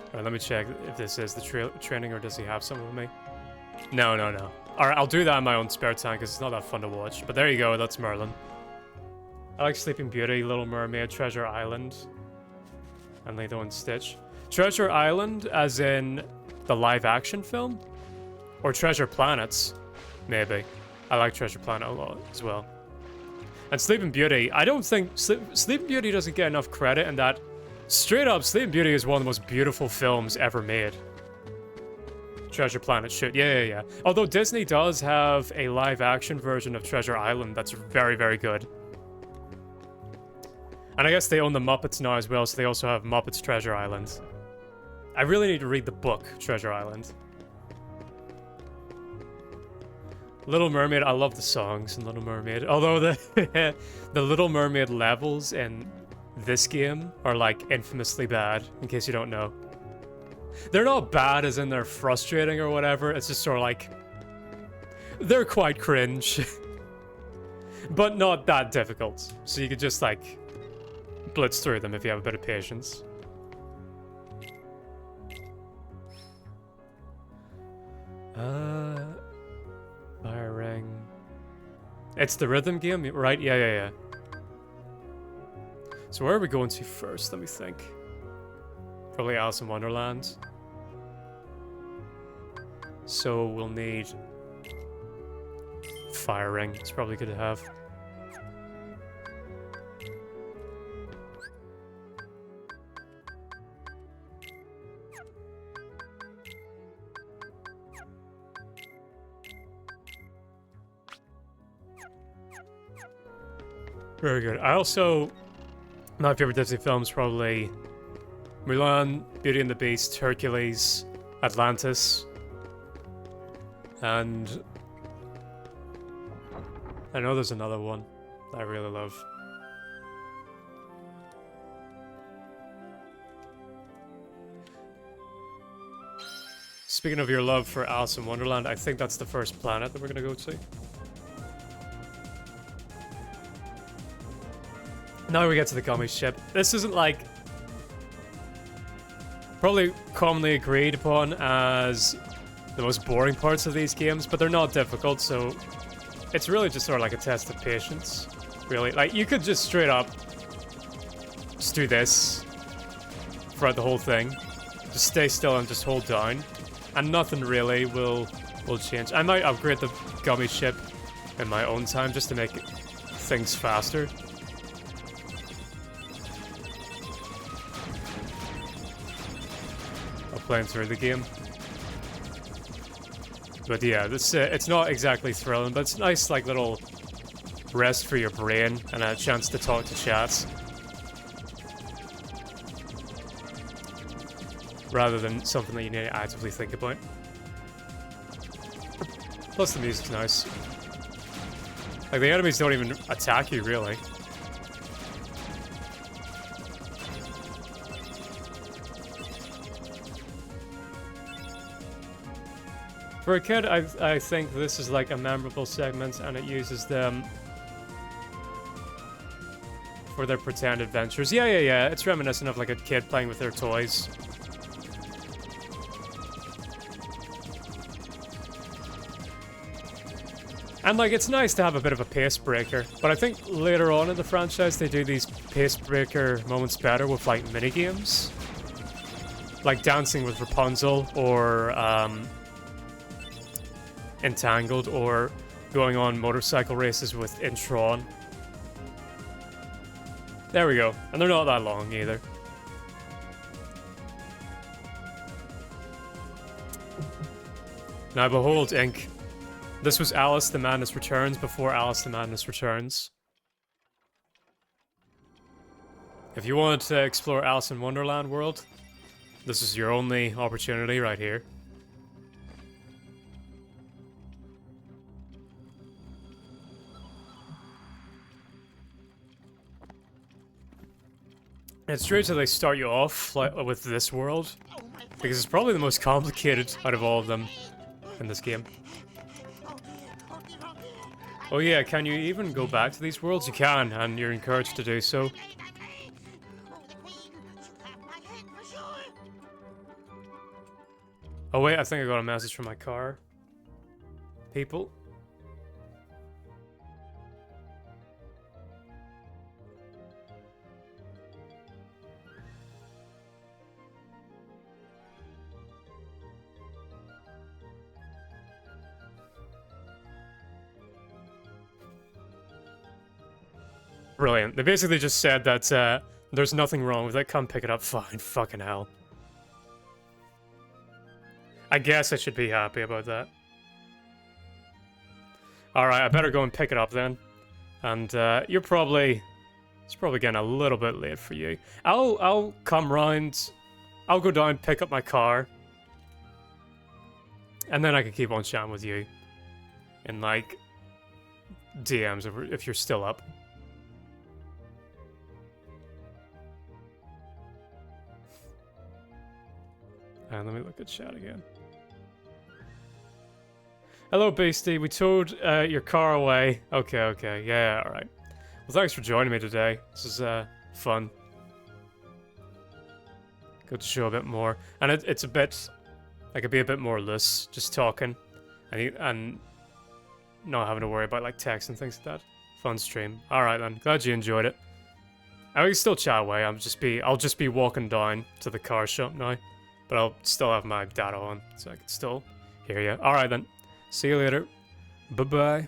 Alright, let me check if this is the training or does he have some with me? No. Alright, I'll do that in my own spare time because it's not that fun to watch. But there you go, that's Merlin. I like Sleeping Beauty, Little Mermaid, Treasure Island, and Lilo and Stitch. Treasure Island, as in the live-action film? Or Treasure Planets, maybe. I like Treasure Planet a lot as well. And Sleeping Beauty, I don't think... Sleeping Beauty doesn't get enough credit in that... Straight up, Sleeping Beauty is one of the most beautiful films ever made. Treasure Planet should... Yeah. Although Disney does have a live-action version of Treasure Island that's very, very good. And I guess they own the Muppets now as well, so they also have Muppets Treasure Island. I really need to read the book, Treasure Island. Little Mermaid, I love the songs in Little Mermaid. Although the the Little Mermaid levels in this game are like infamously bad, in case you don't know. They're not bad as in they're frustrating or whatever, it's just sort of like... They're quite cringe. But not that difficult. So you could just like blitz through them if you have a bit of patience. Fire Ring. It's the rhythm game, right? Yeah. So where are we going to first? Let me think. Probably Alice in Wonderland. So we'll need Fire Ring. It's probably good to have. Very good. I also... My favorite Disney films probably Mulan, Beauty and the Beast, Hercules, Atlantis, and I know there's another one that I really love. Speaking of your love for Alice in Wonderland, I think that's the first planet that we're gonna go to. Now we get to the gummy ship. This isn't like... probably commonly agreed upon as the most boring parts of these games, but they're not difficult, so... It's really just sort of like a test of patience, really. Like, you could just straight up... just do this throughout the whole thing. Just stay still and just hold down. And nothing really will change. I might upgrade the gummy ship in my own time just to make things faster. Playing through the game. But yeah, this it's not exactly thrilling, but it's a nice like little rest for your brain and a chance to talk to chats. Rather than something that you need to actively think about. Plus the music's nice. Like the enemies don't even attack you really. For a kid, I think this is like a memorable segment, and it uses them for their pretend adventures. Yeah. It's reminiscent of like a kid playing with their toys. And like, it's nice to have a bit of a pace breaker, but I think later on in the franchise they do these pace breaker moments better with like mini games, like dancing with Rapunzel or Entangled, or going on motorcycle races with Intron. There we go, and they're not that long either. Now behold, Ink. This was Alice the Madness Returns before Alice the Madness Returns. If you wanted to explore Alice in Wonderland world, this is your only opportunity right here. It's strange how they start you off like, with this world, because it's probably the most complicated out of all of them in this game. Oh yeah, can you even go back to these worlds? You can, and you're encouraged to do so. Oh wait, I think I got a message from my car. People. Brilliant. They basically just said that there's nothing wrong with it. Come pick it up. Fine. Fucking hell. I guess I should be happy about that. Alright, I better go and pick it up then. And it's probably getting a little bit late for you. I'll come round. I'll go down, pick up my car. And then I can keep on chatting with you. In like DMs if you're still up. And let me look at chat again. Hello, Beastie. We towed your car away. Okay. Yeah, alright. Well, thanks for joining me today. This is fun. Good to show a bit more. And it's a bit... I could be a bit more loose, just talking. And not having to worry about like text and things like that. Fun stream. Alright then. Glad you enjoyed it. I can still chat away. I'll just be walking down to the car shop now. But I'll still have my data on, so I can still hear you. Alright then. See you later. Bye-bye.